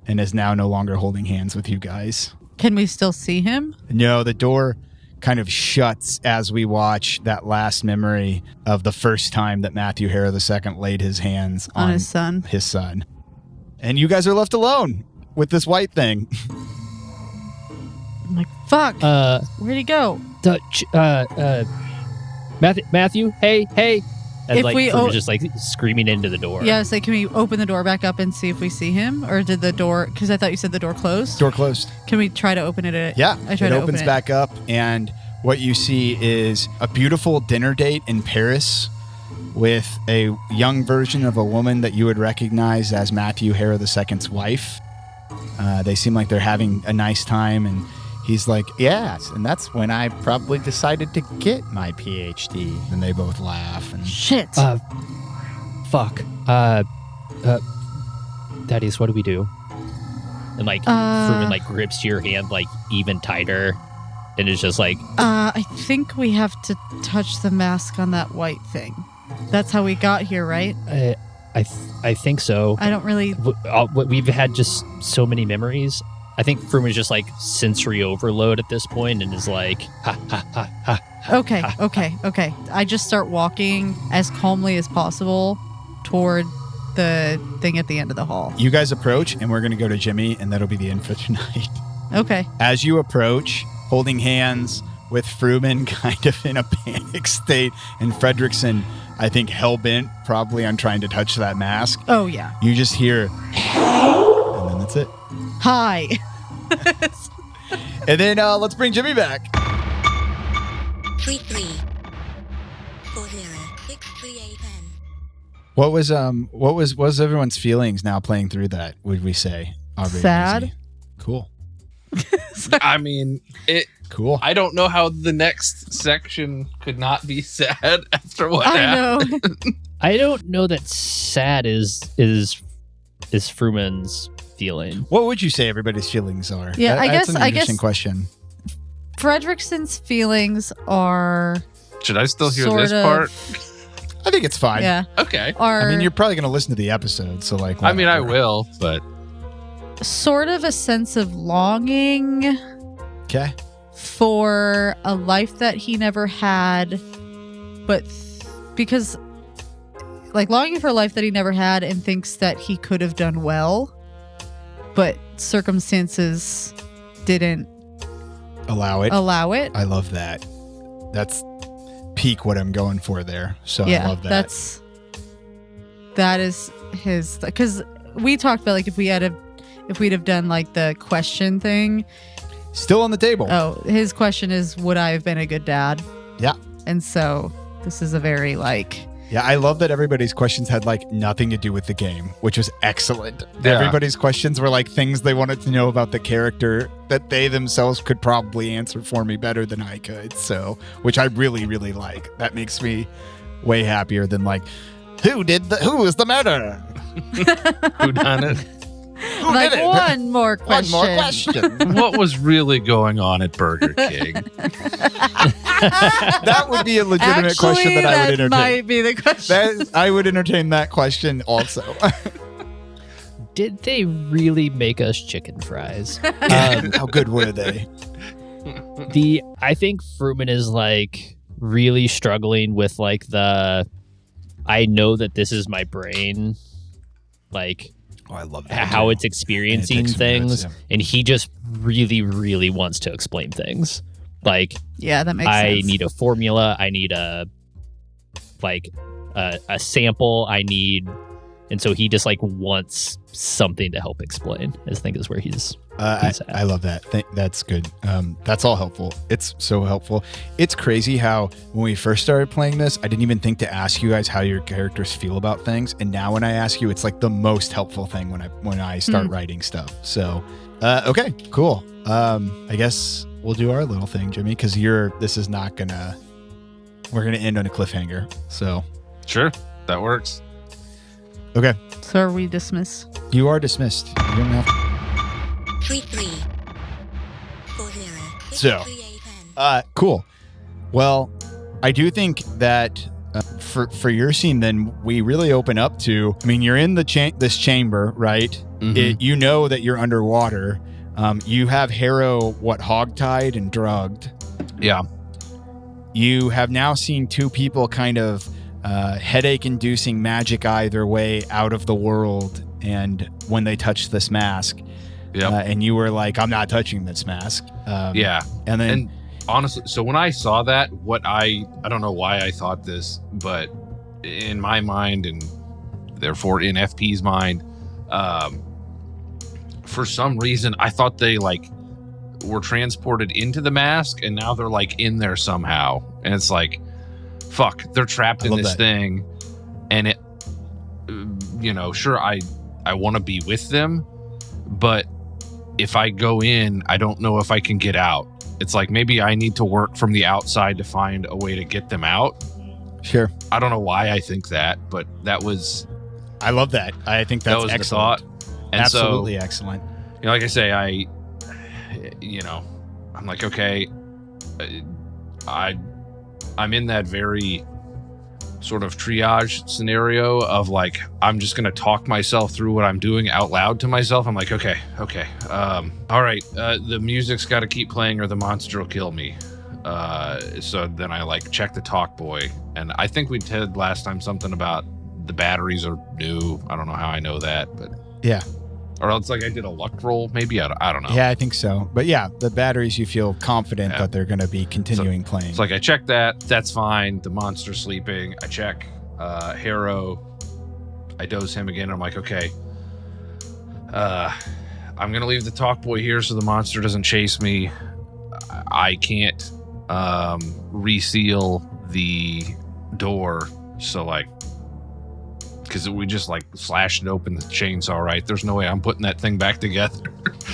and is now no longer holding hands with you guys. Can we still see him? No, the door kind of shuts as we watch that last memory of the first time that Matthew Harrow II laid his hands on his son. And you guys are left alone with this white thing. I'm like, fuck. Where'd he go? Matthew, hey. And If we Fruman's just like screaming into the door. Yeah, so can we open the door back up and see if we see him? Or did the door, because I thought you said the door closed? Door closed. Can we try to open it? Yeah, I tried it to opens open it. back up, and what you see is a beautiful dinner date in Paris with a young version of a woman that you would recognize as Matthew Harrow II's wife. They seem like they're having a nice time, and he's like, yes, and that's when I probably decided to get my PhD. And they both laugh. And Shit. Fuck. Thaddeus, what do we do? And Fruman grips your hand like even tighter, and it's just like, I think we have to touch the mask on that white thing. That's how we got here, right? I think so. I don't really. We've had just so many memories. I think Fruman's just like sensory overload at this point and is like, ha, ha, ha, ha. Okay. I just start walking as calmly as possible toward the thing at the end of the hall. you guys approach, and we're going to go to Jimmy, and that'll be the end for tonight. Okay. As you approach, holding hands with Fruman kind of in a panic state, and Fredrickson, I think, hell-bent probably on trying to touch that mask. Oh, yeah. You just hear, and then that's it. Hi. And then let's bring Jimmy back. 3340638810. What was everyone's feelings now playing through that, would we say? Aubrey and Sad. Lizzie? Cool. I mean, Cool. I don't know how the next section could not be sad after what I happened. know. I don't know that sad is Fruman's feeling. What would you say everybody's feelings are? Yeah, That's an interesting question. Fredrickson's feelings are Should I still hear sort this of- part? I think it's fine. Yeah. Okay. Are I mean, you're probably going to listen to the episode, so like. I mean, I whatever. will, but sort of a sense of longing Okay. for a life that he never had, but because like longing for a life that he never had and thinks that he could have done well, but circumstances didn't Allow it. allow it. I love that. That's peak what I'm going for there. So Yeah, I love that. that is his, because we talked about like if we'd have done like the question thing. Still on the table. Oh, his question is, would I have been a good dad? Yeah. And so this is a very like, Yeah, I love that everybody's questions had like nothing to do with the game, which was excellent. Yeah. Everybody's questions were like things they wanted to know about the character that they themselves could probably answer for me better than I could. So, which I really, really like. That makes me way happier than like, who was the murderer? who done it? Who like did it? one more question. One more question. What was really going on at Burger King? That would be a legitimate question that I would entertain. might be the question. I would entertain that question also. Did they really make us chicken fries? How good were they? I think Fruman is like really struggling with like I know that this is my brain, like Oh, I love that. how it's experiencing And it takes some things, notes, yeah. and he just really, really wants to explain things. Like, Yeah, that makes I sense. need a formula. I need a sample. I need And so he just like wants something to help explain, I think is where he's at. I love that. That's good. That's all helpful. It's so helpful. It's crazy how when we first started playing this, I didn't even think to ask you guys how your characters feel about things. And now when I ask you, it's like the most helpful thing when I start writing stuff. So, okay, cool. I guess we'll do our little thing, Jimmy, because we're gonna end on a cliffhanger. So Sure, that works. okay, So are we dismissed? you are dismissed. You don't have to. 3-3. 4-0. So, cool. Well, I do think that for your scene, then we really open up to. I mean, you're in this chamber, right? Mhm. You know that you're underwater. You have Harrow hogtied and drugged. Yeah. You have now seen two people kind of headache-inducing magic eye their way out of the world, and when they touched this mask, and you were like, "I'm not touching this mask." Yeah. and then And honestly, so when I saw that, I don't know why I thought this, but in my mind, and therefore in FP's mind, for some reason, I thought they like were transported into the mask, and now they're like in there somehow, and it's like, fuck, they're trapped in this thing, and it, sure, I want to be with them, but if I go in, I don't know if I can get out. It's like maybe I need to work from the outside to find a way to get them out. sure, I don't know why I think that, but that was I love that. I think that's that was excellent. the thought. And Absolutely so, excellent. like I say, I'm like, okay, I'm in that very sort of triage scenario of like, I'm just going to talk myself through what I'm doing out loud to myself. I'm like, okay. All right. The music's got to keep playing or the monster will kill me. So then I like check the talk boy, and I think we did last time something about the batteries are new. I don't know how I know that, but Yeah. or else like I did a luck roll. Maybe I don't know. Yeah, I think so. But yeah, the batteries, you feel confident that they're going to be continuing playing. It's like I check that. That's fine. The monster's sleeping. I check Harrow. I dose him again. I'm like, okay. I'm going to leave the talk boy here so the monster doesn't chase me. I can't reseal the door. So like, because we just like slashed it open the chainsaw, right? There's no way I'm putting that thing back together.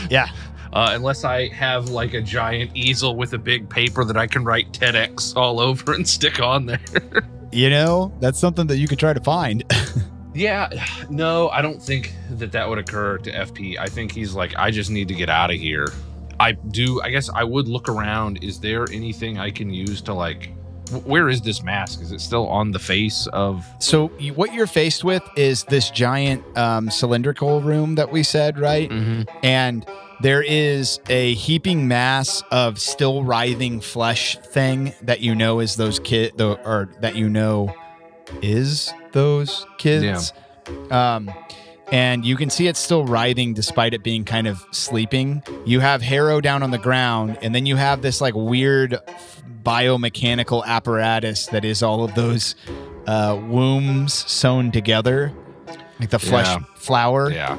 Yeah. Unless I have like a giant easel with a big paper that I can write TEDx all over and stick on there. That's something that you could try to find. Yeah, no, I don't think that would occur to FP. I think he's like, I just need to get out of here. I guess I would look around. Is there anything I can use to like, where is this mask? Is it still on the face of? So what you're faced with is this giant cylindrical room that we said, right? Mm-hmm. And there is a heaping mass of still writhing flesh thing that is those kids. Yeah. And you can see it's still writhing despite it being kind of sleeping. You have Harrow down on the ground, and then you have this like weird biomechanical apparatus that is all of those wombs sewn together, like the flesh flower. Yeah.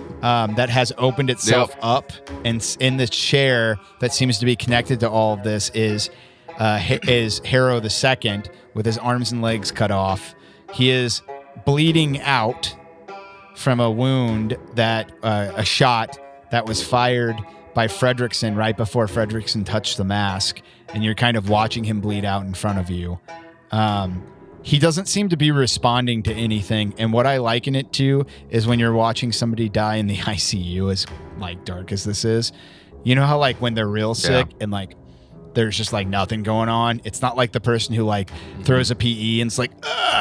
That has opened itself up, and in the chair that seems to be connected to all of this is Harrow the Second with his arms and legs cut off. He is bleeding out from a wound that a shot that was fired by Fredrickson right before Fredrickson touched the mask, and you're kind of watching him bleed out in front of you. He doesn't seem to be responding to anything, and what I liken it to is when you're watching somebody die in the ICU, as like dark as this is. You know how like when they're real sick and like there's just like nothing going on. It's not like the person who like throws a PE and it's like,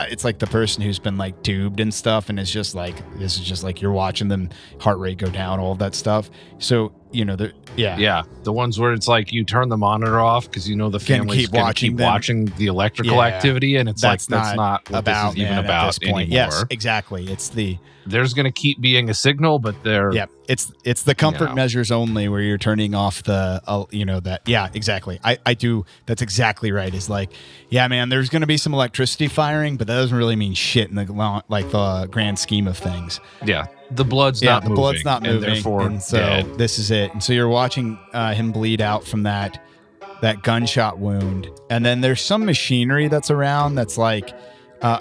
it's like the person who's been like tubed and stuff. And it's just like, this is just like you're watching them heart rate go down, all of that stuff. So Yeah, the ones where it's like you turn the monitor off because you know the family's going to keep watching the electrical activity, and it's that's not what this is even about at this point. Anymore. Yes, exactly. There's going to keep being a signal, but it's the comfort measures only where you're turning off the exactly. I do. That's exactly right. It's like, yeah, man, there's going to be some electricity firing, but that doesn't really mean shit in the grand scheme of things. Yeah. The blood's not moving. Blood's not moving. And therefore, and so dead. This is it. And so you're watching him bleed out from that gunshot wound. And then there's some machinery that's around that's like,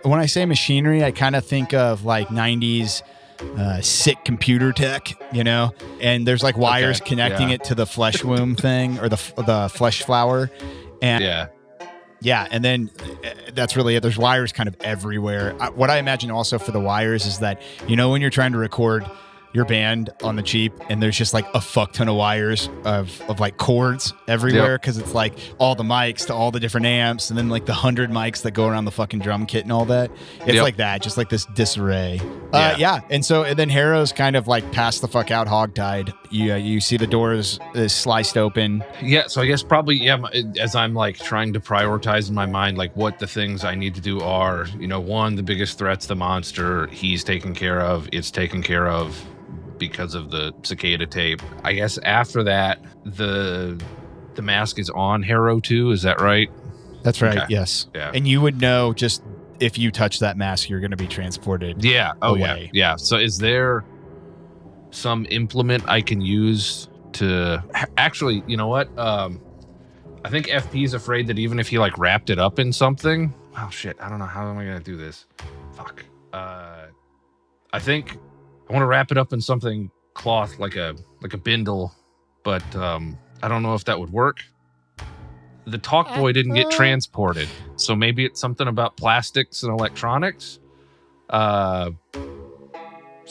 when I say machinery, I kind of think of like 90s sick computer tech, and there's like wires connecting it to the flesh womb thing or the flesh flower. And yeah, and then that's really it. There's wires kind of everywhere. What I imagine also for the wires is that, when you're trying to record your band on the cheap and there's just like a fuck ton of wires of like cords everywhere because it's like all the mics to all the different amps and then like the 100 mics that go around the fucking drum kit and all that. It's like that, just like this disarray. And then Harrow's kind of like passed the fuck out hogtied. You see the doors is sliced open. Yeah, so I guess probably, as I'm like trying to prioritize in my mind, like what the things I need to do are, one, the biggest threat's the monster. He's taken care of. It's taken care of because of the cicada tape. I guess after that, the mask is on Harrow too. Is that right? That's right. Okay. Yes. Yeah. And you would know just if you touch that mask, you're going to be transported. Yeah. Oh, away. Yeah. So is there some implement I can use to actually, you know what? I think FP is afraid that even if he like wrapped it up in something, oh shit, I don't know. How am I going to do this? Fuck. I think I want to wrap it up in something cloth, like a bindle, but I don't know if that would work. The talk boy didn't get transported, so maybe it's something about plastics and electronics. So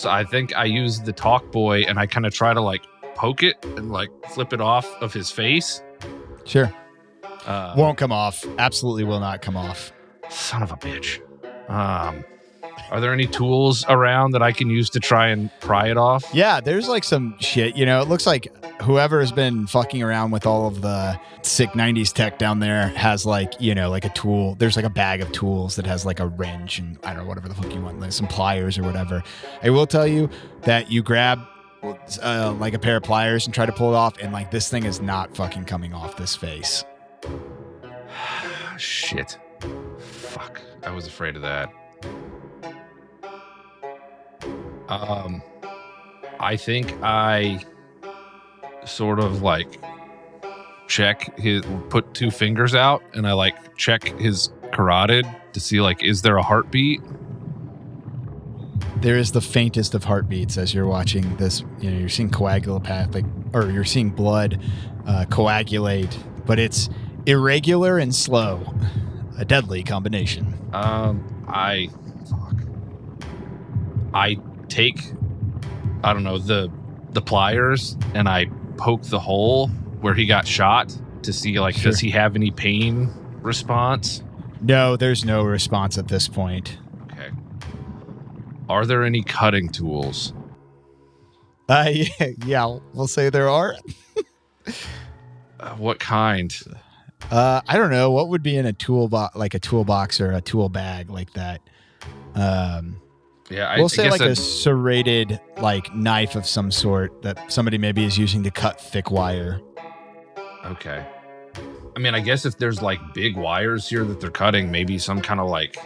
I think I use the talk boy and I kind of try to like poke it and like flip it off of his face. Sure. Won't come off. Absolutely will not come off. Son of a bitch. Are there any tools around that I can use to try and pry it off? Yeah, there's like some shit, it looks like whoever has been fucking around with all of the sick 90s tech down there has like, like a tool. There's like a bag of tools that has like a wrench and I don't know, whatever the fuck you want, like some pliers or whatever. I will tell you that you grab like a pair of pliers and try to pull it off and like this thing is not fucking coming off this face. Shit. Fuck. I was afraid of that. I think I sort of like put two fingers out and I like check his carotid to see like, is there a heartbeat? There is the faintest of heartbeats as you're watching this, you're seeing coagulopathic or you're seeing blood coagulate, but it's irregular and slow. A deadly combination. I take, I don't know, the pliers and I poke the hole where he got shot to see like, does he have any pain response? No, there's no response at this point. Okay. Are there any cutting tools? Yeah, we'll say there are. What kind? I don't know. What would be in a toolbox, like a toolbox or a tool bag like that? We'll say like a serrated like knife of some sort that somebody maybe is using to cut thick wire. Okay. I mean, I guess if there's like big wires here that they're cutting, maybe some kind of like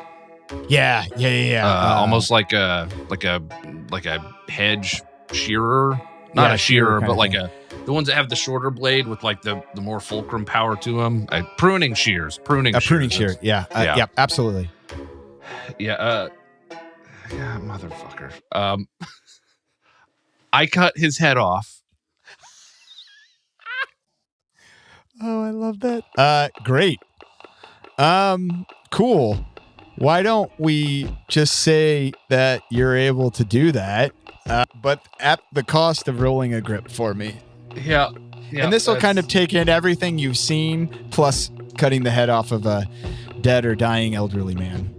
yeah. Almost like a hedge shearer, not a shearer, but like the ones that have the shorter blade with like the more fulcrum power to them. Pruning shears. Pruning shear. Yeah. Yeah. Absolutely. Yeah. Yeah, motherfucker. I cut his head off. Oh, I love that. Great. Cool. Why don't we just say that you're able to do that, but at the cost of rolling a grip for me? Yeah. And this will kind of take in everything you've seen, plus cutting the head off of a dead or dying elderly man.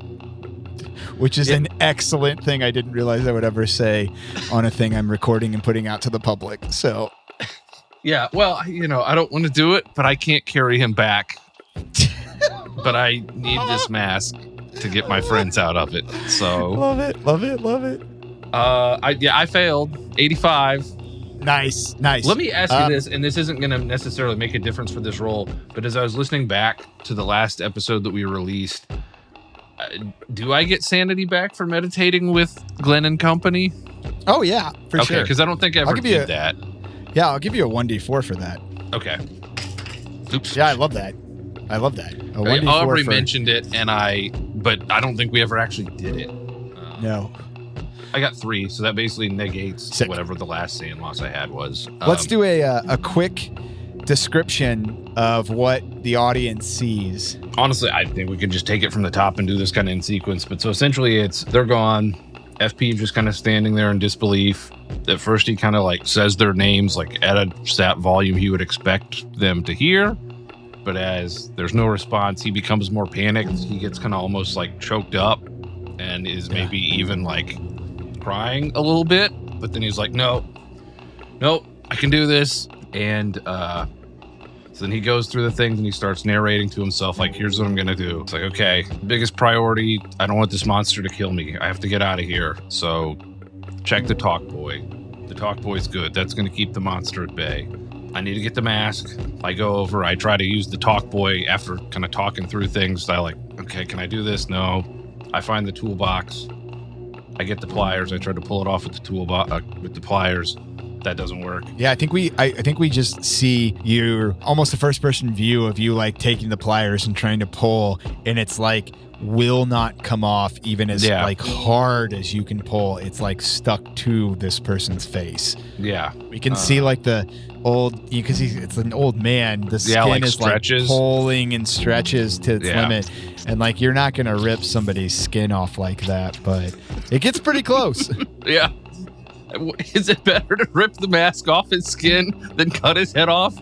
Which is an excellent thing I didn't realize I would ever say on a thing I'm recording and putting out to the public. So Yeah, well, I don't want to do it, but I can't carry him back. But I need this mask to get my friends out of it. So love it. I failed 85. Nice. Let me ask you this, and this isn't going to necessarily make a difference for this roll, but as I was listening back to the last episode that we released, do I get sanity back for meditating with Glenn and company? Oh yeah, for sure. Okay, because I don't think I ever did that. Yeah, I'll give you a 1d4 for that. Okay. Oops. Yeah, I love that. A 1d4 Aubrey mentioned it, but I don't think we ever actually did it. No. I got 3, so that basically negates Sick. whatever the last sand loss I had was. Let's do a quick description of what the audience sees. Honestly, I think we could just take it from the top and do this kind of in sequence. But so essentially they're gone. FP just kind of standing there in disbelief. At first he kind of like says their names like at a sat volume he would expect them to hear. But as there's no response, he becomes more panicked. He gets kind of almost like choked up and is maybe even like crying a little bit. But then he's like, nope, I can do this. And so then he goes through the things and he starts narrating to himself, like, here's what I'm going to do. It's like, okay, biggest priority, I don't want this monster to kill me. I have to get out of here. So check the talk boy. The talk boy's good. That's going to keep the monster at bay. I need to get the mask. I go over. I try to use the talk boy after kind of talking through things. I like, okay, can I do this? No. I find the toolbox. I get the pliers. I try to pull it off with the toolbox with the pliers. That doesn't work. Yeah, I think we just see you almost a first person view of you like taking the pliers and trying to pull, and it's like will not come off even as like hard as you can pull. It's like stuck to this person's face. Yeah, we can see like the old because it's an old man. The skin like is stretches. Like pulling and stretches to its limit, and like you're not gonna rip somebody's skin off like that, but it gets pretty close. Yeah. Is it better to rip the mask off his skin than cut his head off?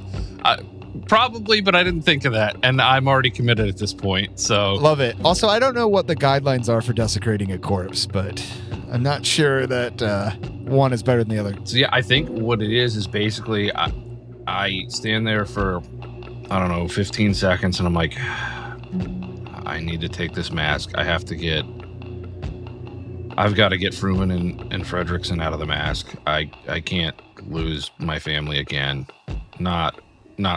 Probably, but I didn't think of that. And I'm already committed at this point. So love it. Also, I don't know what the guidelines are for desecrating a corpse, but I'm not sure that one is better than the other. So yeah, I think what it is basically I stand there for, 15 seconds and I'm like, I need to take this mask. I've got to get Fruman and Fredrickson out of the mask. I can't lose my family again. Not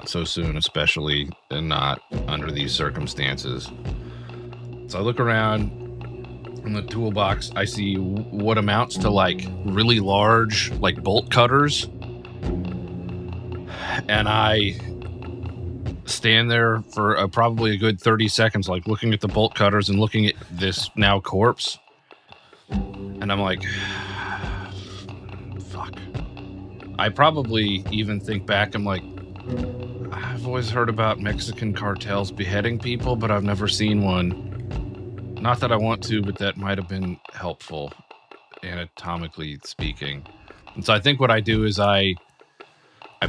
so soon, especially, and not under these circumstances. So I look around in the toolbox. I see what amounts to like really large like bolt cutters. And I stand there for probably a good 30 seconds, like looking at the bolt cutters and looking at this now corpse. And I'm like, fuck. I probably even think back, I'm like, I've always heard about Mexican cartels beheading people, but I've never seen one. Not that I want to, but that might have been helpful, anatomically speaking. And so I think what I do is I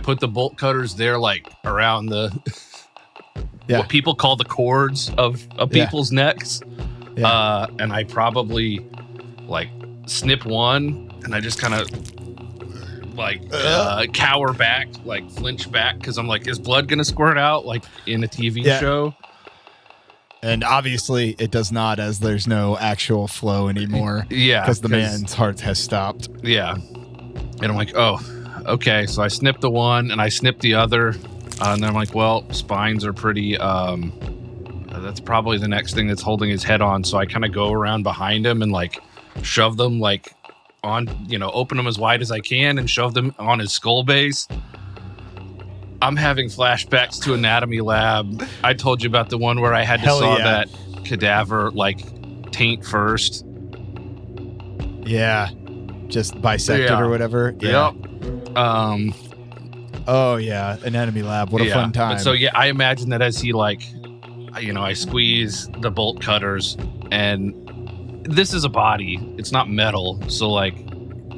put the bolt cutters there, like around the what people call the cords of people's necks. Yeah. And I probably like snip one, and I just kind of like cower back, like flinch back, because I'm like, is blood gonna squirt out like in a TV show? And obviously it does not, as there's no actual flow anymore. Yeah, because the man's heart has stopped. Yeah, and I'm like, oh, okay. So I snip the one and I snip the other, and then I'm like, well, spines are pretty. That's probably the next thing that's holding his head on. So I kind of go around behind him and like shove them like on, open them as wide as I can and shove them on his skull base. I'm having flashbacks to Anatomy Lab. I told you about the one where I had to saw that cadaver like taint first. Yeah. Just bisected or whatever. Yeah. Yep. Oh yeah. Anatomy Lab. What a fun time. But so I imagine that as he like, I squeeze the bolt cutters, and this is a body. It's not metal. So like,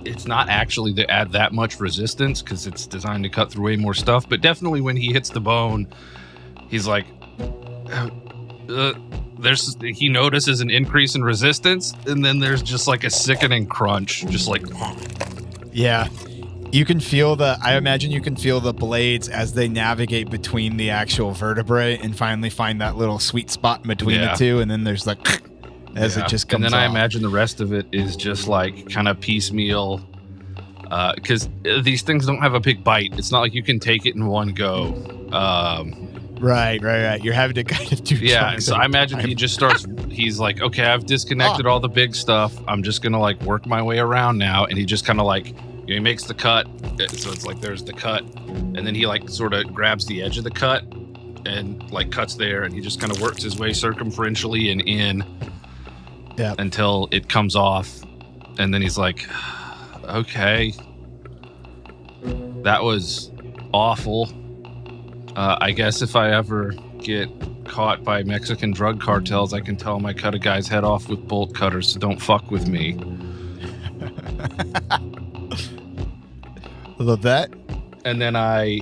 it's not actually to add that much resistance because it's designed to cut through way more stuff. But definitely when he hits the bone, he's like, he notices an increase in resistance. And then there's just like a sickening crunch. Just like, yeah. You can feel I imagine you can feel the blades as they navigate between the actual vertebrae and finally find that little sweet spot in between the two. And then there's like, as it just comes And then I off. imagine the rest of it is just like kind of piecemeal. Because these things don't have a big bite. It's not like you can take it in one go. Right. You're having to kind of do chunks so at I a imagine time. he just starts, he's like, okay, I've disconnected all the big stuff. I'm just going to like work my way around now. And he just kind of like, he makes the cut. So it's like, there's the cut. And then he like sort of grabs the edge of the cut and like cuts there. And he just kind of works his way circumferentially and in until it comes off. And then he's like, okay, that was awful. I guess if I ever get caught by Mexican drug cartels, I can tell them I cut a guy's head off with bolt cutters, so don't fuck with me. Love that. And then I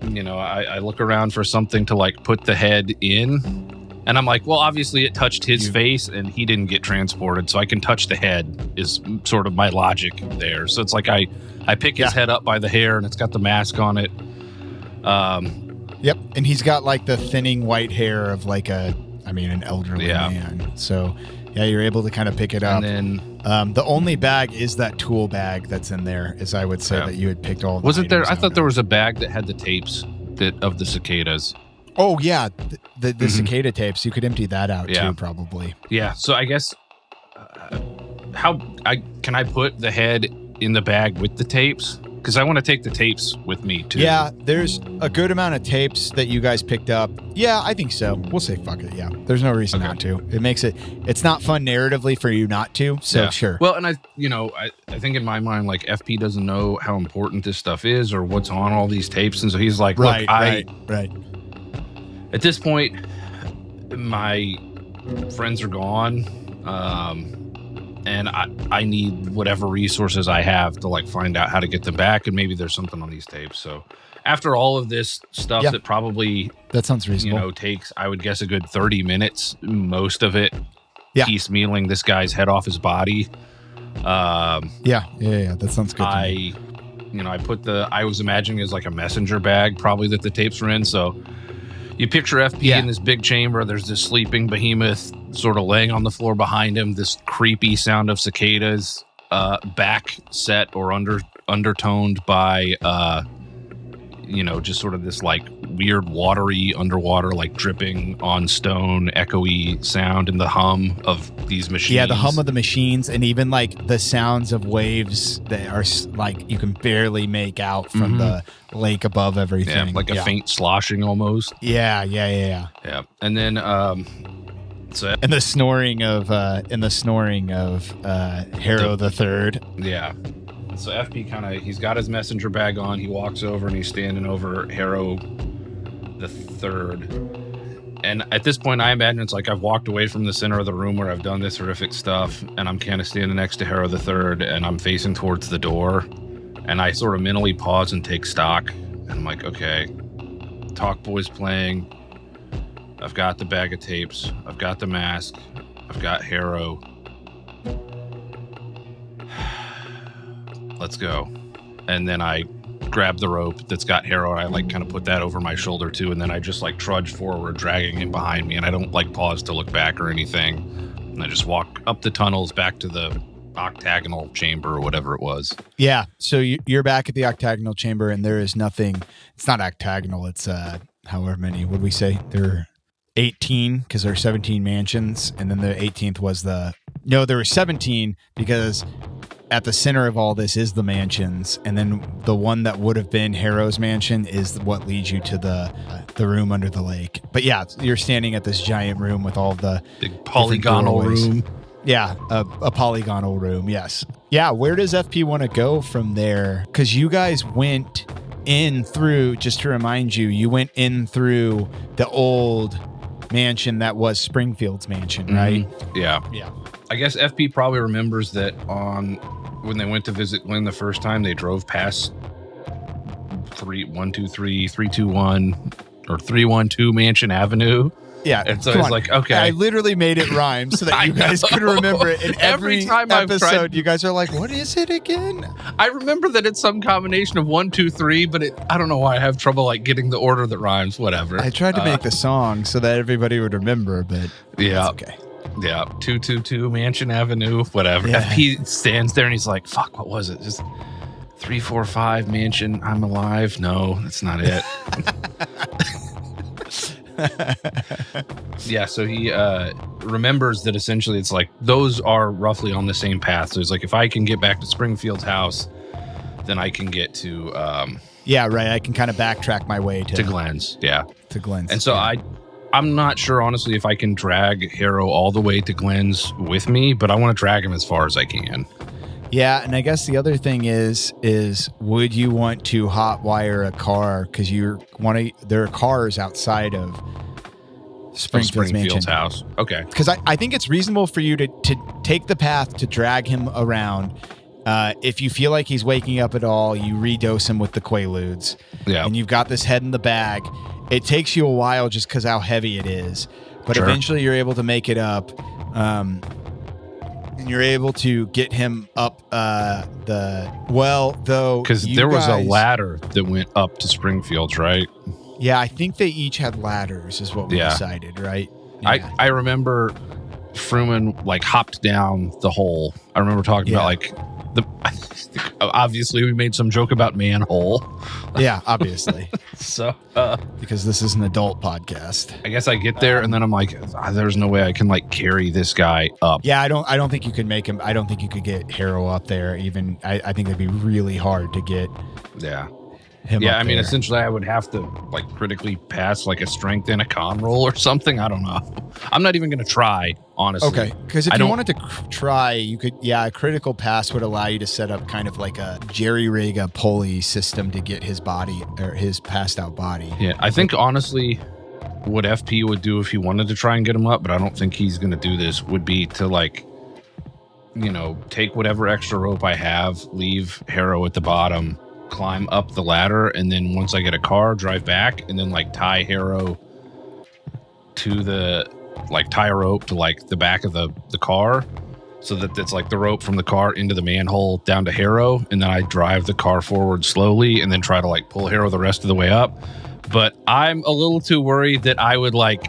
look around for something to like put the head in. And I'm like, well, obviously it touched his face and he didn't get transported, so I can touch the head is sort of my logic there. So it's like I pick his head up by the hair and it's got the mask on it. Yep, and he's got like the thinning white hair of like an elderly man. So yeah, you're able to kind of pick it up. And then the only bag is that tool bag that's in there, as I would say that you had picked all. Wasn't there? I items thought out there of. was a bag that had the tapes of the cicadas. Oh yeah, the cicada tapes. You could empty that out too, probably. Yeah. So I guess can I put the head in the bag with the tapes? Because I want to take the tapes with me too. Yeah, there's a good amount of tapes that you guys picked up. Yeah, I think so. We'll say fuck it. Yeah, there's no reason not to. It makes it's not fun narratively for you not to. So sure. Well, and I think in my mind, like FP doesn't know how important this stuff is or what's on all these tapes, and so he's like, look, right. At this point, my friends are gone, and I need whatever resources I have to like find out how to get them back, and maybe there's something on these tapes. So after all of this stuff that probably that sounds reasonable. Takes, I would guess, a good 30 minutes, most of it piecemealing this guy's head off his body. Yeah, that sounds good. I put I was imagining as like a messenger bag probably that the tapes were in. So you picture FP in this big chamber. There's this sleeping behemoth sort of laying on the floor behind him. This creepy sound of cicadas, back set or undertoned by, just sort of this like weird watery underwater, like dripping on stone, echoey sound, and the hum of these machines. Yeah, the hum of the machines, and even like the sounds of waves that are like you can barely make out from the lake above everything. Yeah, like a faint sloshing almost. Yeah. And then and the snoring of Harrow the Third. Yeah. So FP he's got his messenger bag on. He walks over and he's standing over Harrow the Third. And at this point, I imagine it's like I've walked away from the center of the room where I've done this horrific stuff, and I'm kind of standing next to Harrow the Third, and I'm facing towards the door. And I sort of mentally pause and take stock. And I'm like, okay, Talk Boy's playing. I've got the bag of tapes. I've got the mask. I've got Harrow. Let's go. And then I grab the rope that's got Harrow. I like kind of put that over my shoulder too. And then I just like trudge forward, dragging him behind me. And I don't like pause to look back or anything. And I just walk up the tunnels back to the octagonal chamber or whatever it was. Yeah. So you're back at the octagonal chamber and there is nothing. It's not octagonal. It's however many would we say? There are 18 because there are 17 mansions. And then the 18th was there were 17 because at the center of all this is the mansions, and then the one that would have been Harrow's mansion is what leads you to the room under the lake. But yeah, you're standing at this giant room with all the big polygonal room. Yeah, a polygonal room. Yes. Yeah. Where does FP want to go from there? Because you guys went in through. Just to remind you, you went in through the old mansion that was Springfield's mansion, right? Yeah. I guess FP probably remembers that when they went to visit Glenn the first time, they drove past 312 Mansion Avenue. Yeah. And so come it's on. like, okay. I literally made it rhyme so that you guys could remember it. And every time I've episode, tried- you guys are like, what is it again? I remember that it's some combination of 1, 2, 3, but I don't know why I have trouble like getting the order that rhymes. Whatever. I tried to make the song so that everybody would remember, but yeah, it's okay. Yeah, 222 Mansion Avenue, whatever. Yeah. FP stands there and he's like, "Fuck, what was it? Just 345 Mansion. I'm alive." No, that's not it. Yeah, so he remembers that essentially it's like those are roughly on the same path. So it's like if I can get back to Springfield's house, then I can get to yeah, right. I can kind of backtrack my way to Glenn's. Yeah, to Glenn's. and so yeah. I'm not sure honestly if I can drag Harrow all the way to Glenn's with me, but I want to drag him as far as I can. Yeah, and I guess the other thing is would you want to hotwire a car because there are cars outside of Springfield's mansion house? Okay, because I think it's reasonable for you to take the path to drag him around. If you feel like he's waking up at all, you redose him with the Quaaludes. Yeah, and you've got this head in the bag. It takes you a while just because how heavy it is, but Sure. eventually you're able to make it up. And you're able to get him up because there was a ladder that went up to Springfield's, right? Yeah, I think they each had ladders is what we decided, right? Yeah. I remember Fruman like hopped down the hole. I remember talking about like obviously we made some joke about manhole. Yeah, obviously. So because this is an adult podcast. I guess I get there and then I'm like, there's no way I can like carry this guy up. Yeah, I don't think you could make him. I don't think you could get Harrow up there. Even I think it'd be really hard to get. Yeah. Him yeah, up I mean, there. essentially, I would have to like critically pass like a strength and a con roll or something. I don't know. I'm not even going to try, honestly. Okay, because if you wanted to try, you could. Yeah, a critical pass would allow you to set up kind of like a jerry-rig a pulley system to get his body or his passed out body. Yeah, I think honestly, what FP would do if he wanted to try and get him up, but I don't think he's going to do this, would be to like, take whatever extra rope I have, leave Harrow at the bottom, climb up the ladder, and then once I get a car, drive back, and then like tie Harrow to tie a rope to like the back of the car, so that it's like the rope from the car into the manhole down to Harrow, and then I drive the car forward slowly and then try to like pull Harrow the rest of the way up. But I'm a little too worried that I would like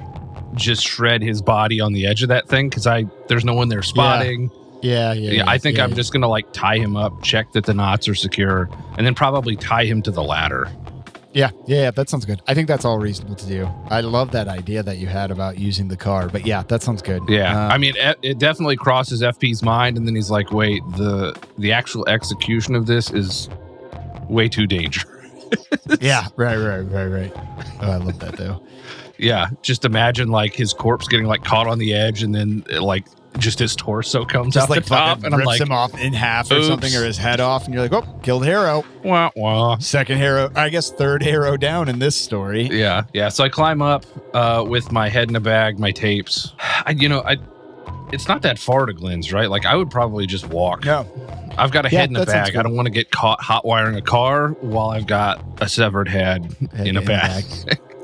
just shred his body on the edge of that thing because there's no one there spotting. Yeah. I think I'm just gonna like tie him up, check that the knots are secure, and then probably tie him to the ladder. Yeah, that sounds good. I think that's all reasonable to do. I love that idea that you had about using the car, but yeah, that sounds good. Yeah, I mean, it definitely crosses FP's mind, and then he's like, "Wait, the actual execution of this is way too dangerous." Yeah, right. Oh, I love that though. Yeah, just imagine like his corpse getting like caught on the edge, and then like just his torso comes Just out like the top, and I'm rips like, him off in half or something, or his head off, and you're like, oh, killed Harrow. Wah, wah. Second Harrow, I guess third Harrow down in this story. Yeah. So I climb up with my head in a bag, my tapes. It's not that far to Glenn's, right? Like I would probably just walk. No. I've got a head in a that sounds bag. good. I don't want to get caught hot wiring a car while I've got a severed head in a bag.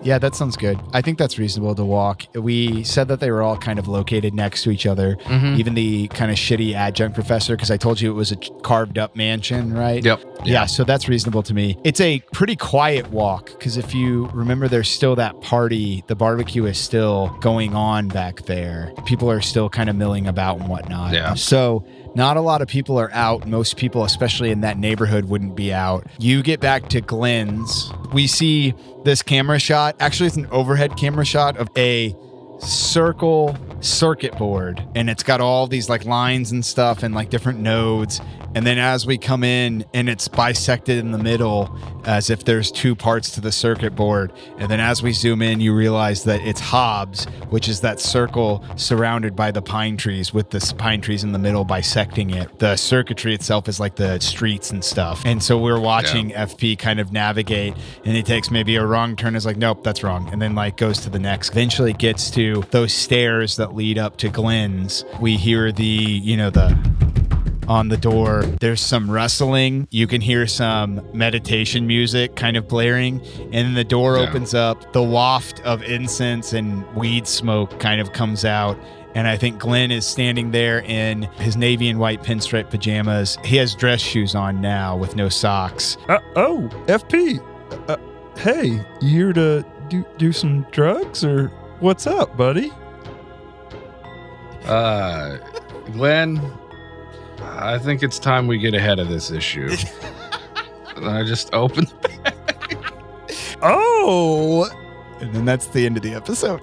Yeah, that sounds good. I think that's reasonable to walk. We said that they were all kind of located next to each other. Mhm. Even the kind of shitty adjunct professor, because I told you it was a carved up mansion, right? Yep. Yeah, so that's reasonable to me. It's a pretty quiet walk because if you remember, there's still that party. The barbecue is still going on back there. People are still kind of milling about and whatnot. Yeah. So not a lot of people are out. Most people, especially in that neighborhood, wouldn't be out. You get back to Glenn's. We see this camera shot. Actually, it's an overhead camera shot of a circle circuit board, and it's got all these like lines and stuff and like different nodes. And then as we come in, and it's bisected in the middle as if there's two parts to the circuit board. And then as we zoom in, you realize that it's Hobbs, which is that circle surrounded by the pine trees with the pine trees in the middle bisecting it. The circuitry itself is like the streets and stuff. And so we're watching FP kind of navigate, and he takes maybe a wrong turn. Is like, nope, that's wrong. And then like goes to the next. Eventually gets to those stairs that lead up to Glenn's. We hear the on the door. There's some rustling. You can hear some meditation music kind of blaring. And then the door opens up. The waft of incense and weed smoke kind of comes out. And I think Glenn is standing there in his navy and white pinstripe pajamas. He has dress shoes on now with no socks. Oh, FP. Hey, you here to do some drugs or what's up, buddy? Glenn, I think it's time we get ahead of this issue. And I just opened the bag. Oh! And then that's the end of the episode.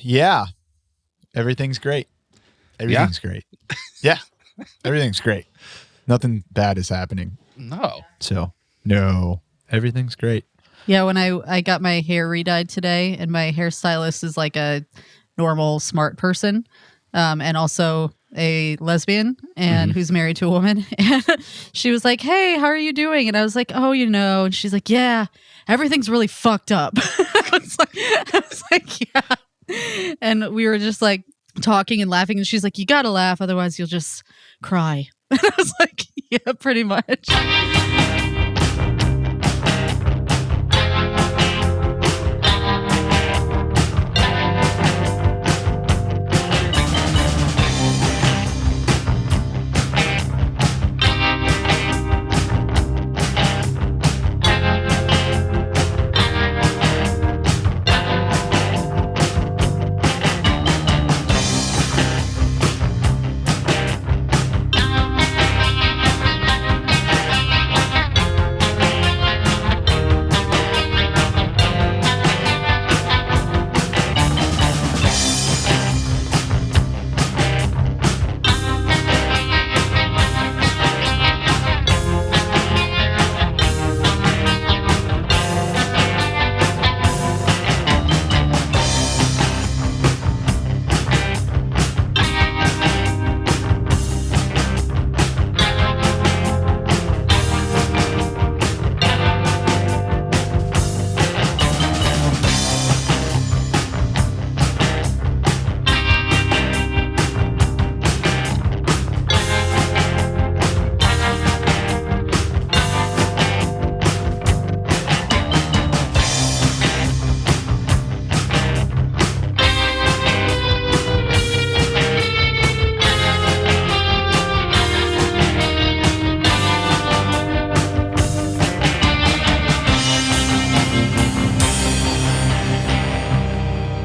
Yeah. Everything's great. Everything's great. Yeah. Everything's great. Nothing bad is happening. No. So, no. Everything's great. Yeah, when I got my hair redyed today, and my hairstylist is like a normal, smart person, and also a lesbian, and who's married to a woman. And she was like, "Hey, how are you doing?" And I was like, "Oh, you know." And she's like, "Yeah, everything's really fucked up." I was like, "Yeah." And we were just like talking and laughing, and she's like, "You gotta laugh, otherwise you'll just cry." And I was like, "Yeah, pretty much."